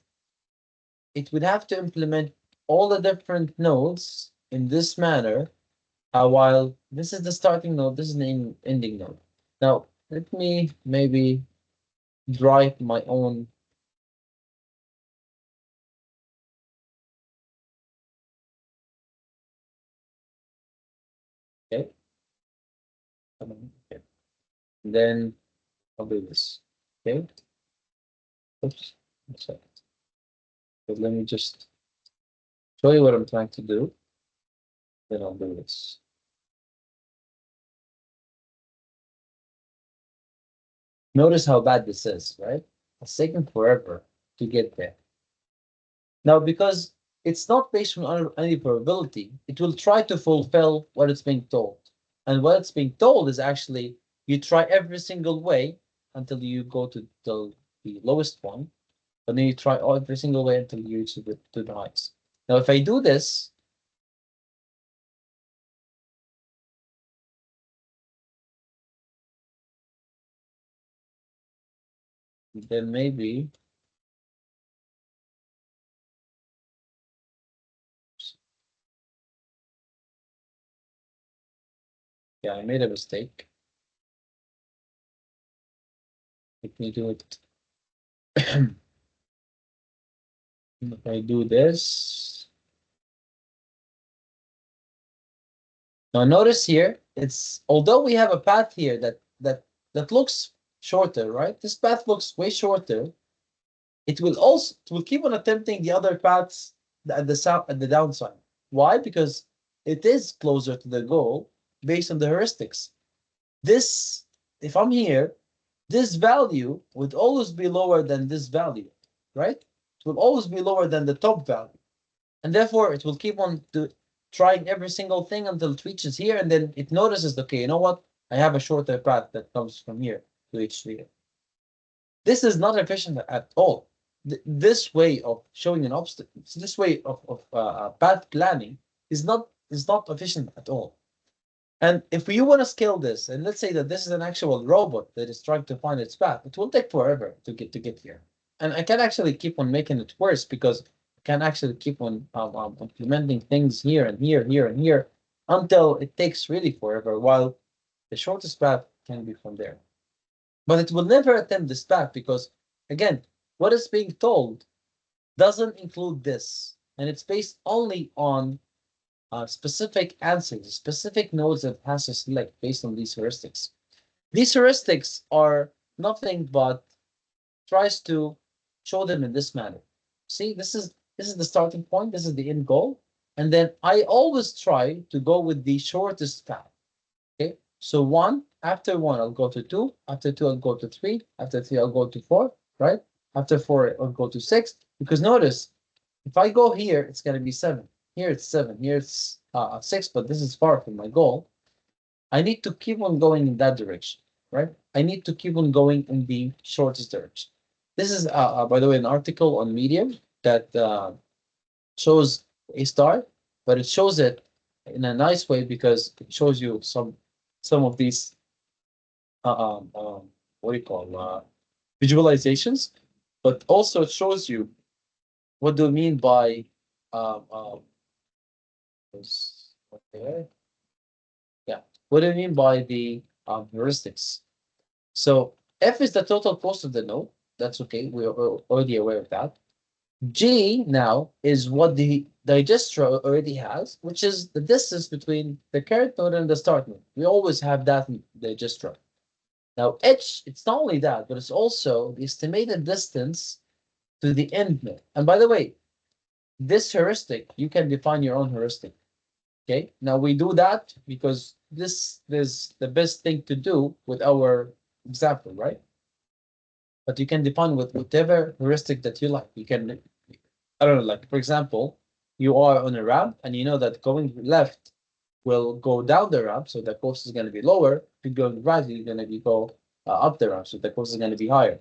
it would have to implement all the different nodes in this manner, while this is the starting node, this is the ending node. Now, let me maybe drive my own. Okay, come on, okay. And then I'll do this. Okay, oops, one second. But let me just show you what I'm trying to do. Then I'll do this. Notice how bad this is, right? It's taken forever to get there. Now, because it's not based on any probability, it will try to fulfill what it's being told. And what it's being told is actually you try every single way until you go to the lowest point, but then you try every single way until you reach to the highest. Now, if I do this, then maybe, yeah, I made a mistake. Let me do it. If I do this, now notice here, it's although we have a path here that looks shorter, right? This path looks way shorter. It will keep on attempting the other paths at the downside. Why? Because it is closer to the goal based on the heuristics. This, if I'm here, this value would always be lower than this value, right? It will always be lower than the top value. And therefore it will keep on trying every single thing until it reaches here, and then it notices, okay, you know what? I have a shorter path that comes from here to reach here. This is not efficient at all. This way of showing an obstacle, this way of path planning is not efficient at all. And if you want to scale this, and let's say that this is an actual robot that is trying to find its path, it will take forever to get here. And I can actually keep on making it worse because I can actually keep on implementing things here and here, here and here until it takes really forever, while the shortest path can be from there. But it will never attempt this path because, again, what is being told doesn't include this, and it's based only on specific answers, specific nodes that it has to select based on these heuristics. These heuristics are nothing but tries to show them in this manner. See, this is the starting point, this is the end goal, and then I always try to go with the shortest path. Okay, so one, after one, I'll go to two, after two, I'll go to three, after three, I'll go to four, right? After four, I'll go to six, because notice, if I go here, it's going to be seven. Here it's seven, here it's six, but this is far from my goal. I need to keep on going in that direction, right? I need to keep on going in the shortest direction. This is, by the way, an article on Medium that shows a star, but it shows it in a nice way because it shows you some of these what do you call visualizations. but also it shows you what do we mean by um, um, okay, yeah, what do we mean by the heuristics? So f is the total cost of the node. That's okay. We're already aware of that. G now is what the Dijkstra already has, which is the distance between the current node and the start node. We always have that in Dijkstra. Now H, it's not only that, but it's also the estimated distance to the end node. And by the way, this heuristic, you can define your own heuristic. Okay. Now we do that because this is the best thing to do with our example, right? But you can define with whatever heuristic that you like. You can, I don't know, like for example, you are on a ramp and you know that going left will go down the ramp, so the cost is going to be lower. If you go right, you're going to be go up the ramp, so the cost is going to be higher.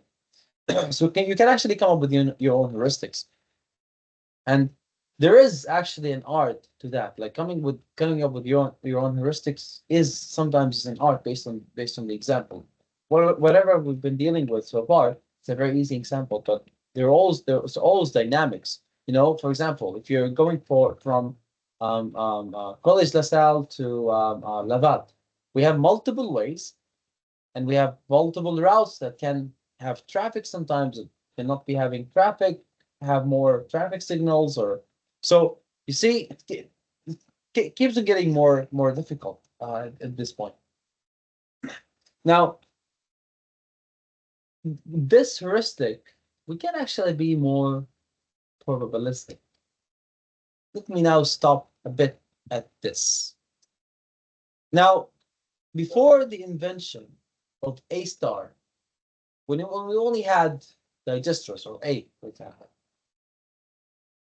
So you can actually come up with your own heuristics, and there is actually an art to that. Like coming up with your own heuristics is sometimes an art based on the example. Whatever we've been dealing with so far, it's a very easy example, but there's always dynamics. For example, if you're going from College La Salle to Laval, we have multiple ways and we have multiple routes that can have traffic sometimes, it cannot be having traffic, have more traffic signals, or so you see it keeps on getting more difficult at this point. Now this heuristic, we can actually be more probabilistic. Let me now stop a bit at this. Now, before the invention of A star, when we only had digesters or A, for example,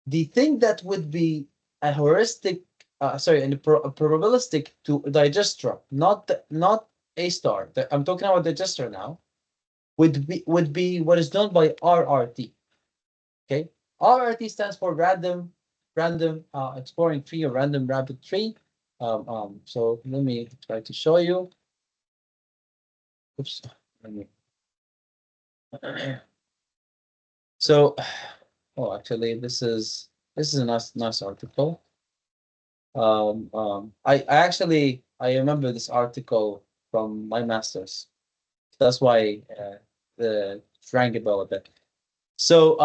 the thing that would be a heuristic, sorry, a probabilistic to Dijkstra, not A star. I'm talking about Dijkstra now. Would be what is known by RRT. Okay, RRT stands for random exploring tree or random rabbit tree. So let me try to show you. Oops. Let me. So, oh, actually, this is a nice article. I remember this article from my master's. That's why the rang a bell a bit. So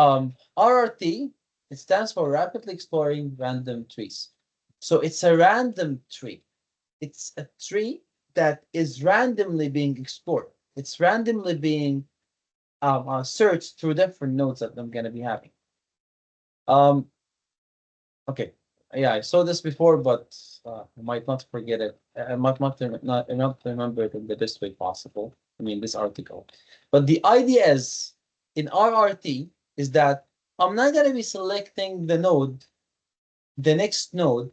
RRT, it stands for Rapidly Exploring Random Trees. So it's a random tree. It's a tree that is randomly being explored. It's randomly being searched through different nodes that I'm going to be having. Um, Okay. Yeah, I saw this before, but I might not forget it. I might not remember it in the best way possible. I mean, this article. But the idea is in RRT is that I'm not going to be selecting the next node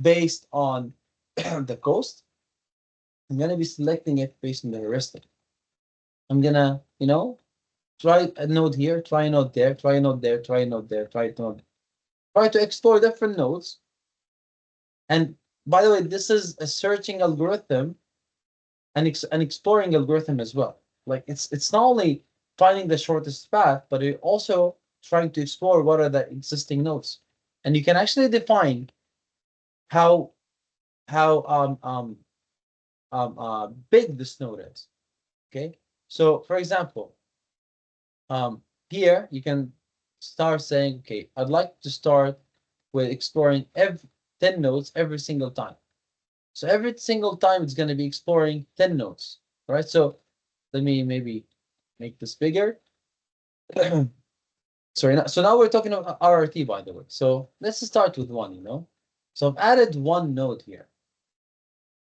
based on the coast. I'm going to be selecting it based on the heuristic. I'm going to, try a node here, try a node there, try a node there, try a node there, try to explore different nodes. And by the way, this is a searching algorithm and an exploring algorithm as well. Like it's not only finding the shortest path, but it also trying to explore what are the existing nodes. And you can actually define how how big this node is. Okay. So for example, here you can start saying, okay, I'd like to start with exploring every 10 nodes every single time. So every single time it's going to be exploring 10 nodes, right? So let me maybe make this bigger. Sorry, so now we're talking about RRT, by the way. So let's start with one. So I've added one node here.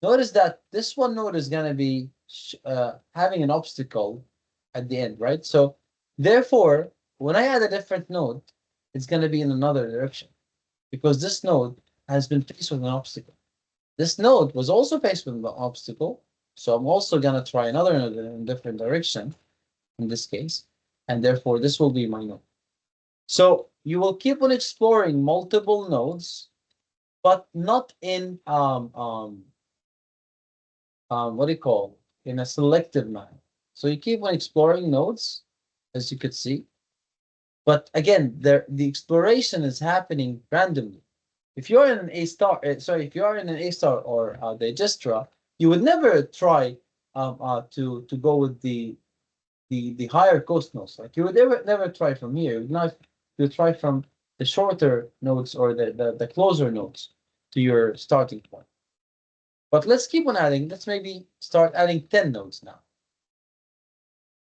Notice that this one node is going to be having an obstacle at the end, right? So therefore, when I add a different node, it's going to be in another direction because this node has been faced with an obstacle. This node was also faced with an obstacle, so I'm also going to try another node in a different direction in this case, and therefore this will be my node. So you will keep on exploring multiple nodes, but not in what do you call in a selective manner. So you keep on exploring nodes, as you could see, But again, the exploration is happening randomly. If you're in an A star, sorry, if you are in an A star or Dijkstra, you would never try to go with the higher coast nodes. Like you would never try from here. You would not you would try from the shorter nodes or the closer nodes to your starting point. But let's keep on adding. Let's maybe start adding 10 nodes now.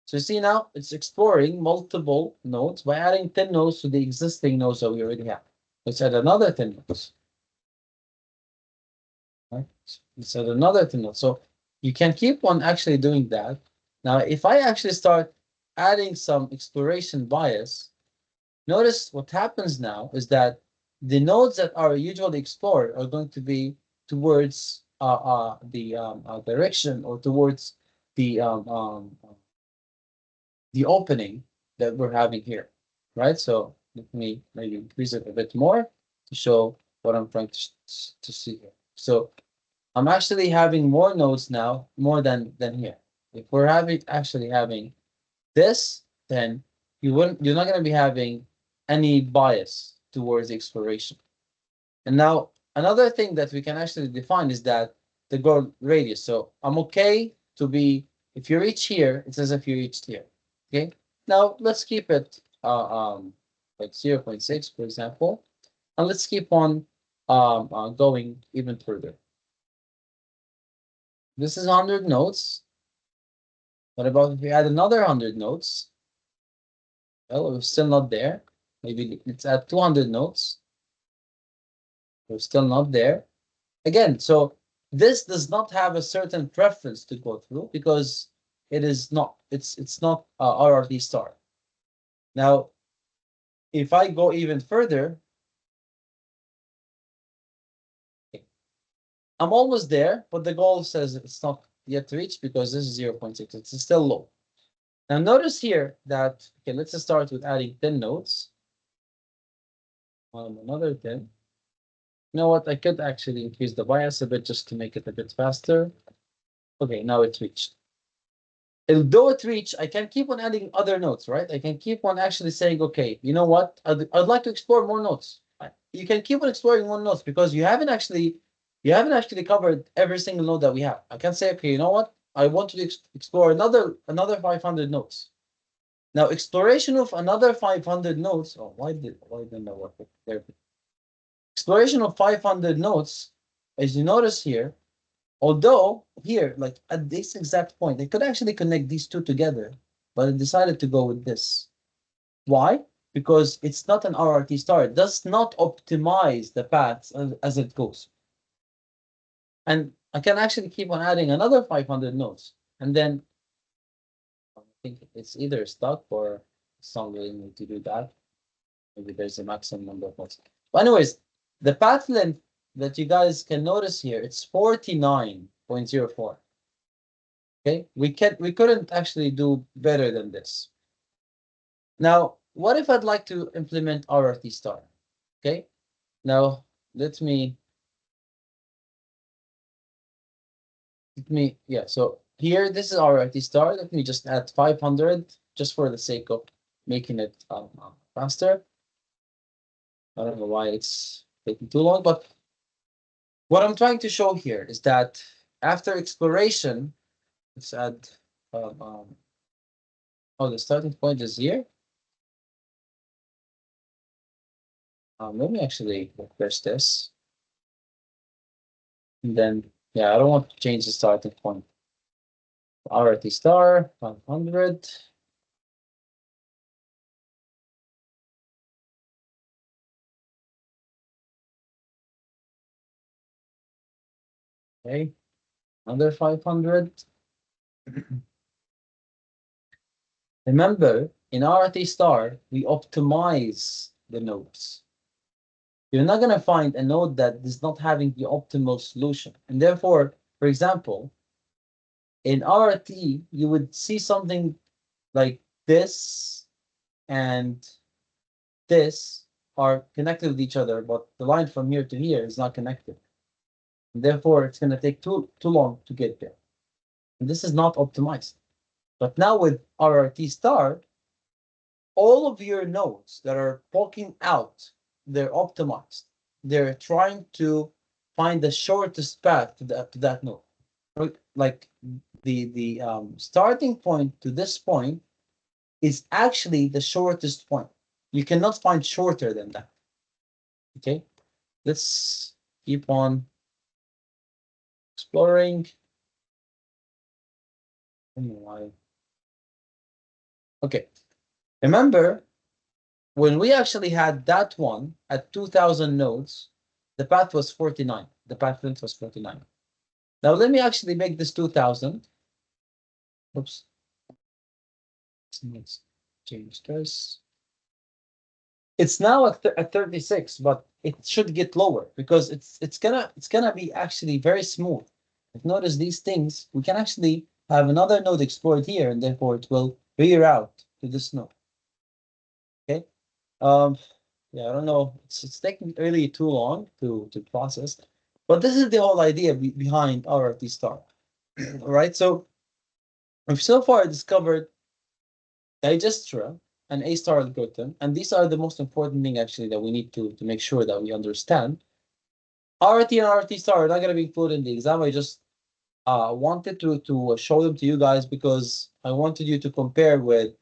So you see now it's exploring multiple nodes by adding 10 nodes to the existing nodes that we already have. Let's add another 10 nodes. Right? Let's add another 10 nodes. So you can keep on actually doing that. Now, if I actually start adding some exploration bias, notice what happens now is that the nodes that are usually explored are going to be towards the direction or towards the opening that we're having here, right? So let me maybe increase it a bit more to show what I'm trying to see here. So I'm actually having more nodes now, more than here. If we're actually having this, then you're not going to be having any bias towards exploration. And now another thing that we can actually define is that the goal radius. So I'm okay to be, if you reach here, it's as if you reached here. Okay. Now let's keep it like 0.6, for example, and let's keep on going even further. This is 100 nodes. What about if we add another 100 nodes? Well, we're still not there. Maybe let's add 200 nodes. We're still not there. Again, so this does not have a certain preference to go through because it is not, it's not RRT star. Now, if I go even further, I'm almost there, but the goal says it's not yet reached because this is 0.6. It's still low. Now notice here that, okay, let's just start with adding 10 nodes. Another 10. You know what? I could actually increase the bias a bit just to make it a bit faster. Okay, now it's reached. Although it reached, I can keep on adding other nodes, right? I can keep on actually saying, okay, you know what? I'd like to explore more nodes. You can keep on exploring more nodes because you haven't actually covered every single node that we have. I can say, okay, you know what? I want to explore another 500 nodes. Now, exploration of another 500 nodes. Oh, why didn't that work? There. Exploration of 500 nodes, as you notice here, although here, like at this exact point, they could actually connect these two together, but I decided to go with this. Why? Because it's not an RRT star. It does not optimize the paths as it goes. And I can actually keep on adding another 500 nodes. And then I think it's either stuck or it's not really need to do that. Maybe there's a maximum number of nodes. But anyways, the path length that you guys can notice here, it's 49.04. Okay, we couldn't actually do better than this. Now, what if I'd like to implement RRT star? Okay, now let me yeah. So here, this is RRT star. Let me just add 500 just for the sake of making it faster. I don't know why it's taking too long, but what I'm trying to show here is that after exploration, let's add. Oh, the starting point is here. Let me actually refresh this. And then, yeah, I don't want to change the starting point. RT star 500. Okay, another 500. Remember, in RT star, we optimize the nodes. You're not going to find a node that is not having the optimal solution. And therefore, for example, in RT, you would see something like this and this are connected with each other, but the line from here to here is not connected. And therefore, it's going to take too long to get there. And this is not optimized. But now with RRT star, all of your nodes that are poking out, they're optimized. They're trying to find the shortest path to that node. Right? Like the starting point to this point is actually the shortest point. You cannot find shorter than that. Okay, let's keep on exploring. Okay, remember when we actually had that one at 2000 nodes, the path was 49. The path length was 49. Now let me actually make this 2000. Oops. Let's change this. It's now at 36, but it should get lower because it's gonna be actually very smooth. If notice these things, we can actually have another node explored here, and therefore it will reroute to this node. Okay. Um, yeah, I don't know. It's taking really too long to process, but this is the whole idea behind RRT star. All right. So we've so far discovered Dijkstra and A-star algorithm, and these are the most important thing actually that we need to make sure that we understand. RT and RT star are not going to be included in the exam. I just wanted to show them to you guys because I wanted you to compare with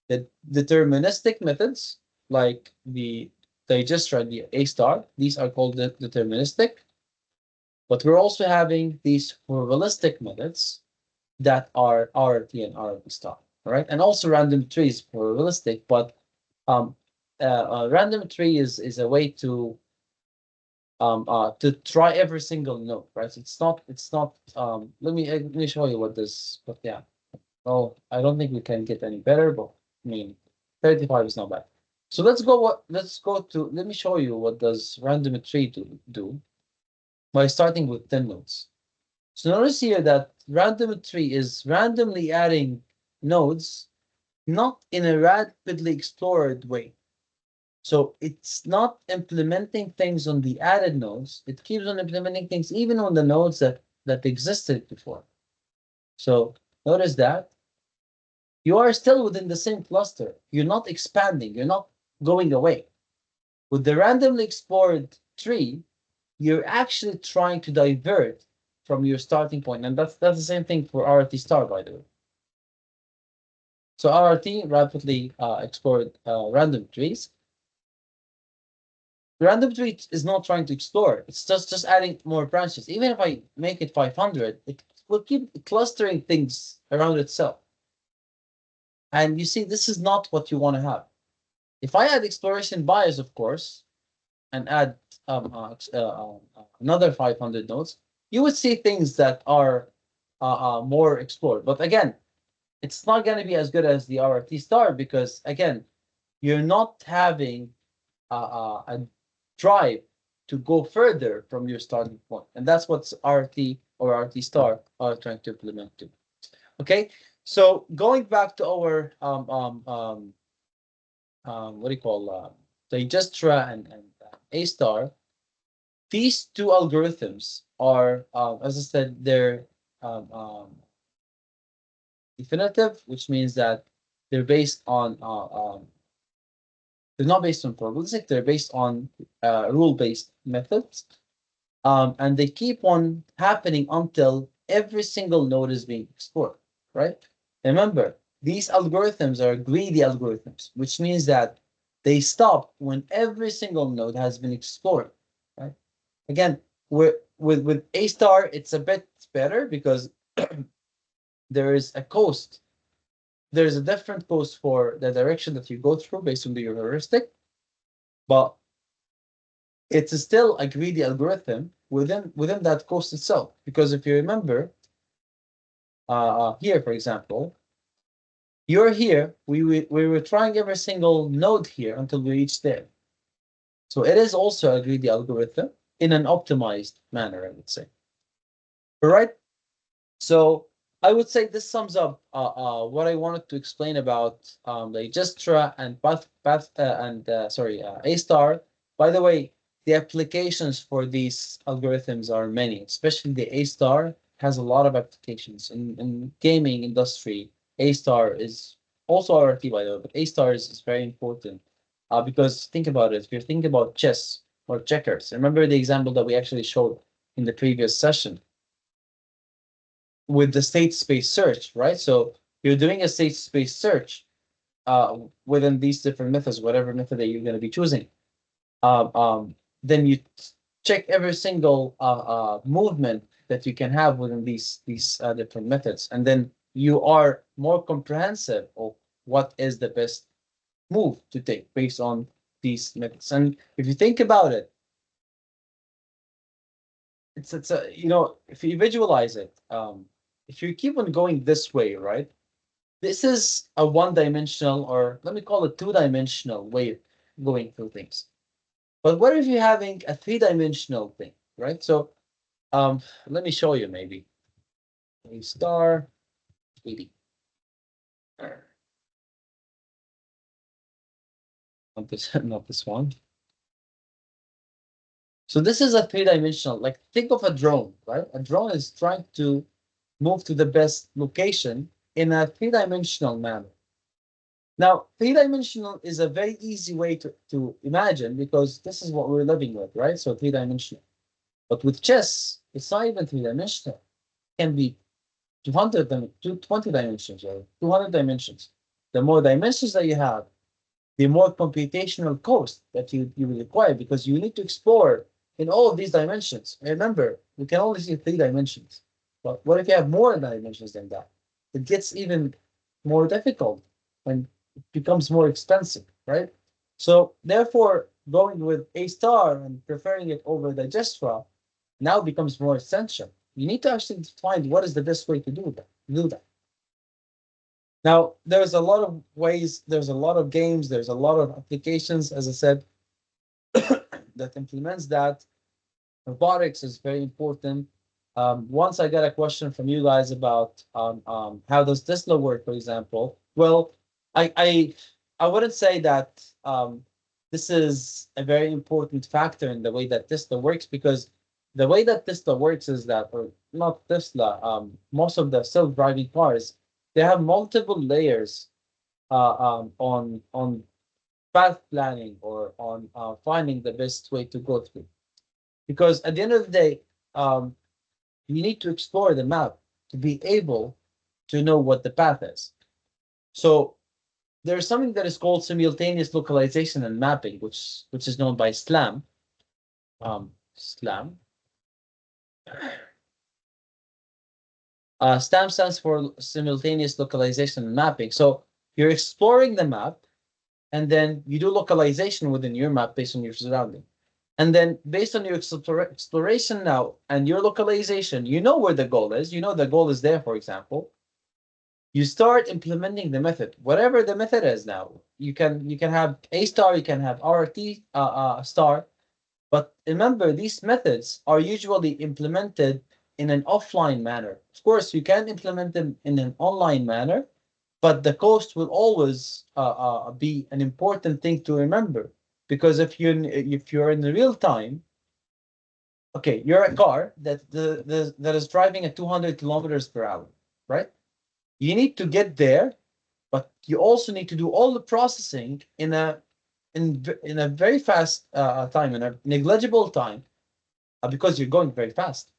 the deterministic methods like the Dijkstra and the A-star. These are called deterministic, but we're also having these probabilistic methods that are RT and RT star. All right, and also random trees probabilistic, but um, random tree is a way to try every single node, right? So it's not let me show you what this, but yeah. Oh, I don't think we can get any better, but I mean 35 is not bad. So let me show you what does random tree do by starting with 10 nodes. So notice here that random tree is randomly adding nodes, not in a rapidly explored way. So it's not implementing things on the added nodes. It keeps on implementing things even on the nodes that existed before. So notice that you are still within the same cluster. You're not expanding. You're not going away. With the randomly explored tree, you're actually trying to divert from your starting point, and that's the same thing for RT star, by the way. So RT, rapidly explored random trees. The random tree is not trying to explore. It's just adding more branches. Even if I make it 500, it will keep clustering things around itself. And you see, this is not what you want to have. If I add exploration bias, of course, and add another 500 nodes, you would see things that are more explored. But again, it's not going to be as good as the RT star because, again, you're not having a drive to go further from your starting point. And that's what RT or RT star are trying to implement too. Okay, so going back to our what do you call Dijkstra and A star, these two algorithms are, as I said, they're um, um, definitive, which means that they're based on they're not based on probabilistic, they're based on rule-based methods. And they keep on happening until every single node is being explored, right? Remember, these algorithms are greedy algorithms, which means that they stop when every single node has been explored, right? Again, with A star, it's a bit better because there is a cost. There's a different cost for the direction that you go through based on the heuristic, but it's still a greedy algorithm within that cost itself. Because if you remember, here, for example, you're here, we were trying every single node here until we reached there. So it is also a greedy algorithm in an optimized manner, I would say. All right. So I would say this sums up what I wanted to explain about the Dijkstra and A star. By the way, the applications for these algorithms are many, especially the A star has a lot of applications in gaming industry. A star is also RRT by the way, but A star is very important because think about it. If you're thinking about chess or checkers, remember the example that we actually showed in the previous session with the state space search, right? So you're doing a state space search within these different methods, whatever method that you're going to be choosing. Then you check every single movement that you can have within these different methods, and then you are more comprehensive of what is the best move to take based on these methods. And if you think about it, it's a if you visualize it, if you keep on going this way, right? This is a one-dimensional, or let me call it two-dimensional way of going through things. But what if you're having a three-dimensional thing, right? So let me show you maybe. A star, maybe. Not this, not this one. So this is a three-dimensional, like think of a drone, right? A drone is trying to move to the best location in a three-dimensional manner. Now, three-dimensional is a very easy way to imagine because this is what we're living with, right? So three-dimensional. But with chess, it's not even three-dimensional. It can be 220 dimensions or 200 dimensions. The more dimensions that you have, the more computational cost that you will require because you need to explore in all of these dimensions. Remember, we can only see three dimensions. But what if you have more dimensions than that? It gets even more difficult and it becomes more expensive, right? So therefore, going with A star and preferring it over Dijkstra now becomes more essential. You need to actually find what is the best way to do that. Now, there's a lot of ways, there's a lot of games, there's a lot of applications, as I said, that implements that. Robotics is very important. Once I got a question from you guys about how does Tesla work, for example. Well, I I, I wouldn't say that this is a very important factor in the way that Tesla works because the way that Tesla works is that, or not Tesla, most of the self-driving cars, they have multiple layers on path planning or on finding the best way to go through. Because at the end of the day, um, you need to explore the map to be able to know what the path is. So there's something that is called simultaneous localization and mapping, which is known by SLAM. SLAM. SLAM stands for simultaneous localization and mapping. So you're exploring the map, and then you do localization within your map based on your surrounding. And then based on your exploration now and your localization, you know where the goal is. You know the goal is there, for example. You start implementing the method, whatever the method is now. You can have A star, you can have RT star, but remember these methods are usually implemented in an offline manner. Of course, you can implement them in an online manner, but the cost will always be an important thing to remember because if you're in the real time, okay, you're a car that is driving at 200 kilometers per hour, right? You need to get there, but you also need to do all the processing in a very fast time, in a negligible time, because you're going very fast.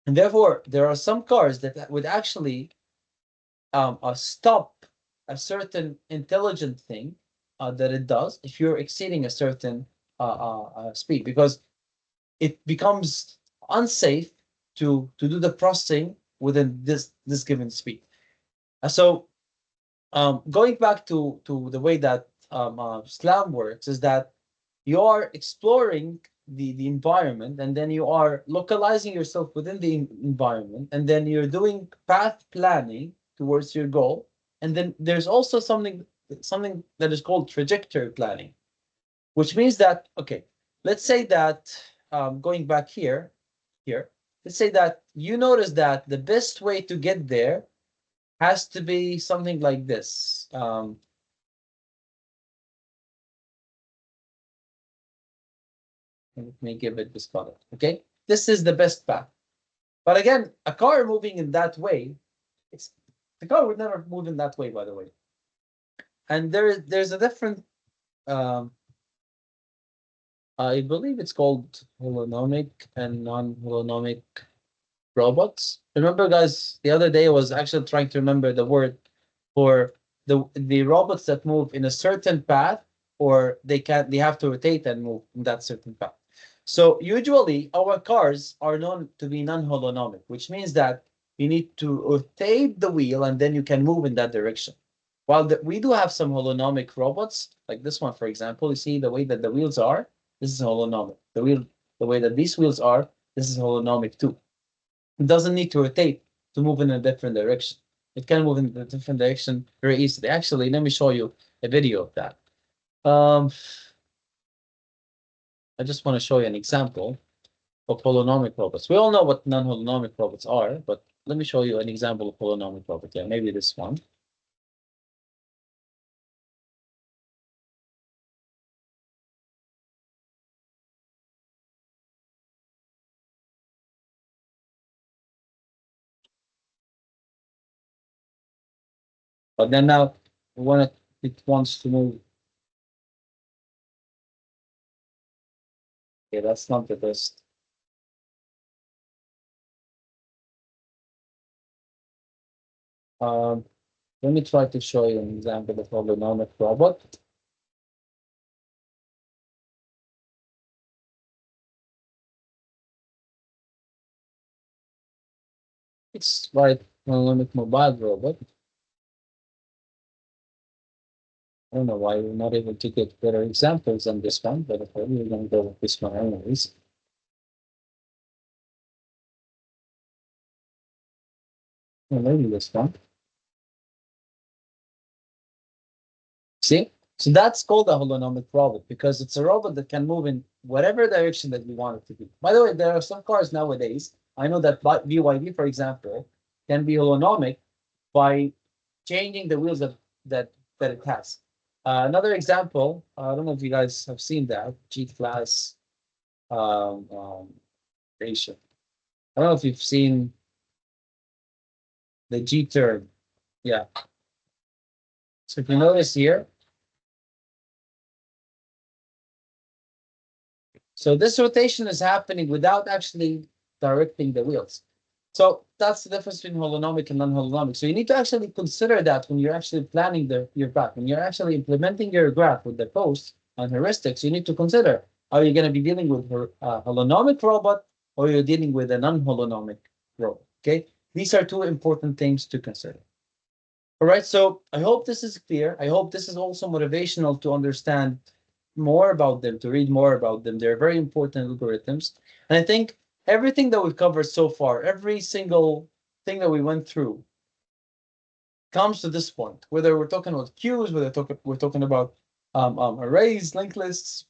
And therefore, there are some cars that would actually stop a certain intelligent thing that it does if you're exceeding a certain speed, because it becomes unsafe to do the processing within this given speed. So going back to the way that SLAM works is that you are exploring the environment, and then you are localizing yourself within the environment, and then you're doing path planning towards your goal. And then there's also something that is called trajectory planning, which means that, okay, let's say that going back here, let's say that you notice that the best way to get there has to be something like this. Let me give it this color. Okay, this is the best path. But again, a car moving in that way, it's the car would never move in that way, by the way. And there's a different, um, I believe it's called holonomic and non-holonomic robots. Remember, guys, the other day I was actually trying to remember the word for the robots that move in a certain path, or they have to rotate and move in that certain path. So usually our cars are known to be non-holonomic, which means that you need to rotate the wheel and then you can move in that direction. While we do have some holonomic robots, like this one, for example, you see the way that the wheels are, this is holonomic. The way that these wheels are, this is holonomic too. It doesn't need to rotate to move in a different direction. It can move in a different direction very easily. Actually, let me show you a video of that. Um, I just want to show you an example of holonomic robots. We all know what non-holonomic robots are, but let me show you an example of holonomic robot. Yeah, maybe this one. But then now when it wants to move, okay, that's not the best. Um, Let me try to show you an example of holonomic robot. It's like holonomic mobile robot. I don't know why we're not able to get better examples on this one, but okay, we're going to go with this one anyways. Or maybe this one. See? So that's called a holonomic robot because it's a robot that can move in whatever direction that you want it to be. By the way, there are some cars nowadays. I know that BYD, for example, can be holonomic by changing the wheels that it has. Another example, I don't know if you guys have seen that G-Class station. I don't know if you've seen the G turn. Yeah. So if you notice here, so this rotation is happening without actually directing the wheels. So that's the difference between holonomic and non-holonomic. So you need to actually consider that when you're actually planning your graph, when you're actually implementing your graph with the posts and heuristics, you need to consider, are you going to be dealing with a holonomic robot or you're dealing with a non-holonomic robot? Okay. These are two important things to consider. All right, so I hope this is clear. I hope this is also motivational to understand more about them, to read more about them. They're very important algorithms. And I think everything that we've covered so far, every single thing that we went through comes to this point, whether we're talking about queues, we're talking about arrays, linked lists,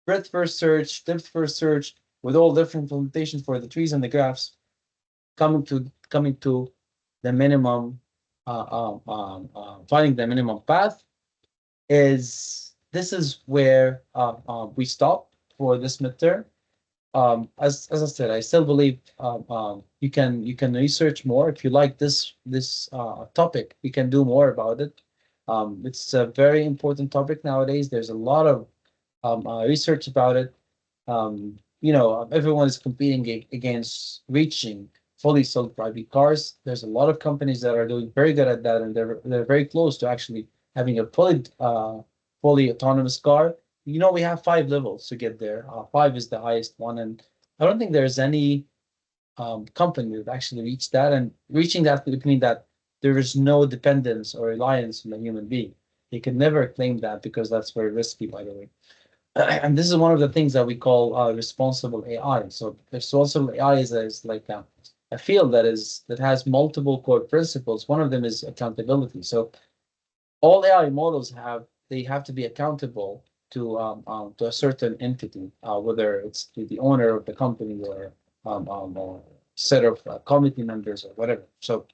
breadth first search, depth first search, with all different implementations for the trees and the graphs, coming to the minimum, finding the minimum path is this is where we stop for this midterm. As I said, I still believe you can research more if you like this topic. You can do more about it. It's a very important topic nowadays. There's a lot of research about it. Everyone is competing against reaching fully self-driving cars. There's a lot of companies that are doing very good at that, and they're very close to actually having a fully autonomous car. We have 5 levels to get there. 5 is the highest one, and I don't think there's any company that actually reached that. And reaching that would mean that there is no dependence or reliance on the human being. They can never claim that because that's very risky, by the way. And this is one of the things that we call responsible AI. So responsible AI is like a field that has multiple core principles. One of them is accountability. So all AI models have to be accountable to a certain entity, whether it's to the owner of the company or set of committee members or whatever. So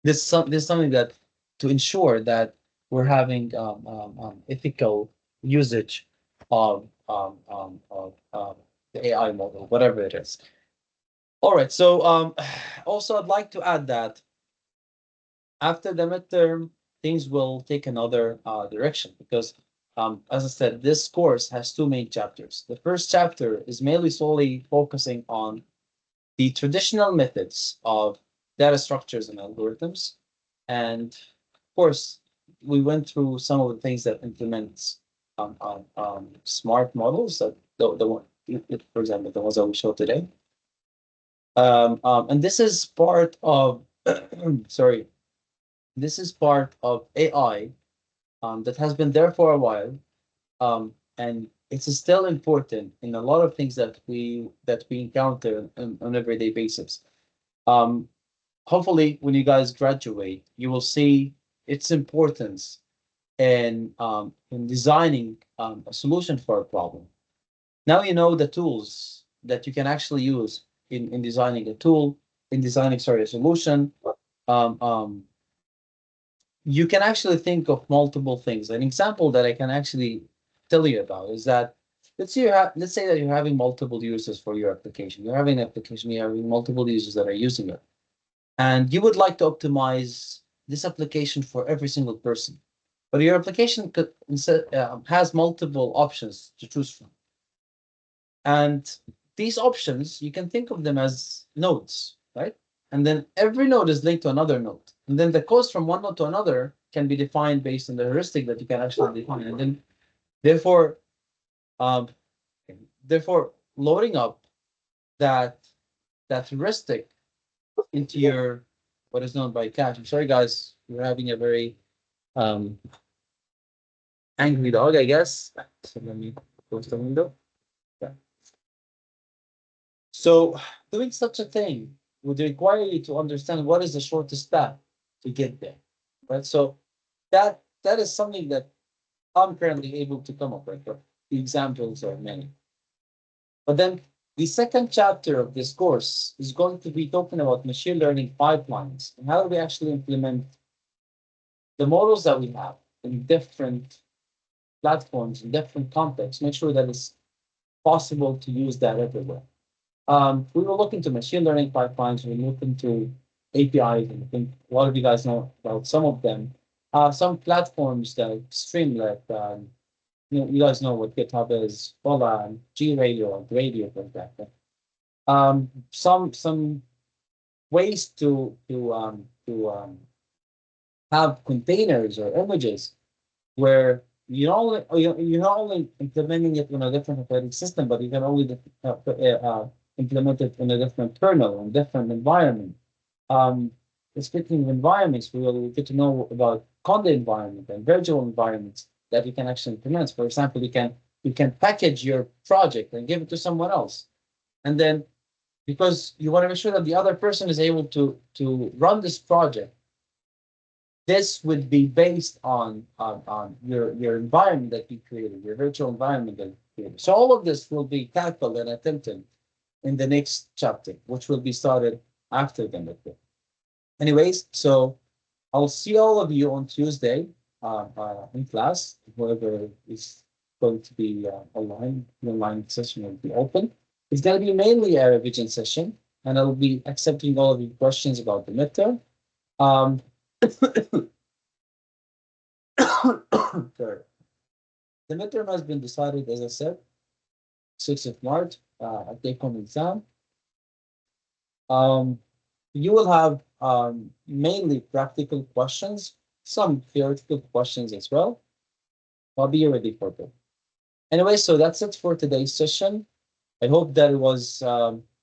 this is something that to ensure that we're having ethical usage of the AI model, whatever it is. All right. So also, I'd like to add that after the midterm, things will take another direction because, as I said, this course has two main chapters. The first chapter is mainly solely focusing on the traditional methods of data structures and algorithms. And of course, we went through some of the things that implements smart models that the one, for example, the ones that we showed today. And this is part of, sorry, this is part of AI that has been there for a while, and it's still important in a lot of things that we encounter on everyday basis. Um, Hopefully, when you guys graduate, you will see its importance in designing a solution for a problem. Now you know the tools that you can actually use in designing a tool, in designing, sorry, a solution. Um, um, you can actually think of multiple things. An example that I can actually tell you about is that let's say that you're having multiple users for your application. You're having an application, you're having multiple users that are using it, and you would like to optimize this application for every single person. But your application has multiple options to choose from. And these options, you can think of them as nodes, right? And then every node is linked to another node. And then the cost from one node to another can be defined based on the heuristic that you can actually define. And then therefore, um, therefore loading up that that heuristic into your what is known by cache. I'm sorry guys, we're having a very um angry dog, I guess. So let me close the window. Yeah. So doing such a thing would require you to understand what is the shortest path to get there, right? So that is something that I'm currently able to come up with. But the examples are many. But then the second chapter of this course is going to be talking about machine learning pipelines and how do we actually implement the models that we have in different platforms in different contexts. Make sure that it's possible to use that everywhere. We will look into machine learning pipelines. We will look into APIs, and I think a lot of you guys know about some of them. Some platforms that are Streamlit, you guys know what GitHub is, Vola, G-Radio, and Radio, for example. Some ways to have containers or images where you're not only implementing it in a different operating system, but you can only implement it in a different kernel and different environment. Um, Speaking of environments, we will get to know about conda environment and virtual environments that you can actually implement. For example, you can package your project and give it to someone else, and then because you want to make sure that the other person is able to run this project, this would be based on your environment that you created, your virtual environment that you created. So all of this will be tackled and attempted in the next chapter, which will be started after the midterm. Anyways, so I'll see all of you on Tuesday in class. Whoever is going to be online, the online session will be open. It's going to be mainly a revision session, and I'll be accepting all of your questions about the midterm. Um, Sorry. The midterm has been decided, as I said, 6th of March, a take-home exam. Um, you will have mainly practical questions, some theoretical questions as well. I'll be ready for them. Anyway, so that's it for today's session. I hope that it was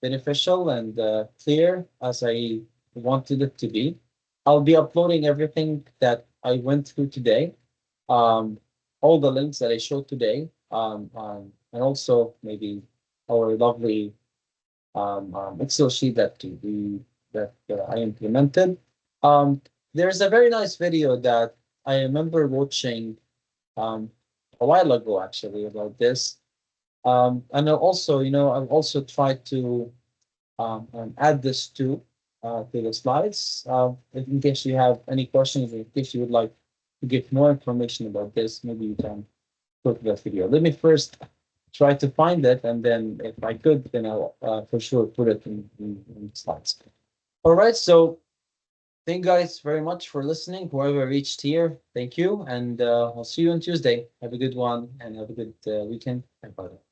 beneficial and clear as I wanted it to be. I'll be uploading everything that I went through today, um, all the links that I showed today, and also maybe our lovely Excel sheet that I implemented. Um, there's a very nice video that I remember watching um, a while ago, actually, about this. And also, I've also tried to add this to the slides. In case you have any questions, in case you would like to get more information about this, maybe you can go to that video. Let me first try to find it, and then if I could, then I'll for sure put it in slides. All right, so Thank you guys very much for listening. Whoever reached here, thank you. And I'll see you on Tuesday. Have a good one and have a good weekend. Bye bye.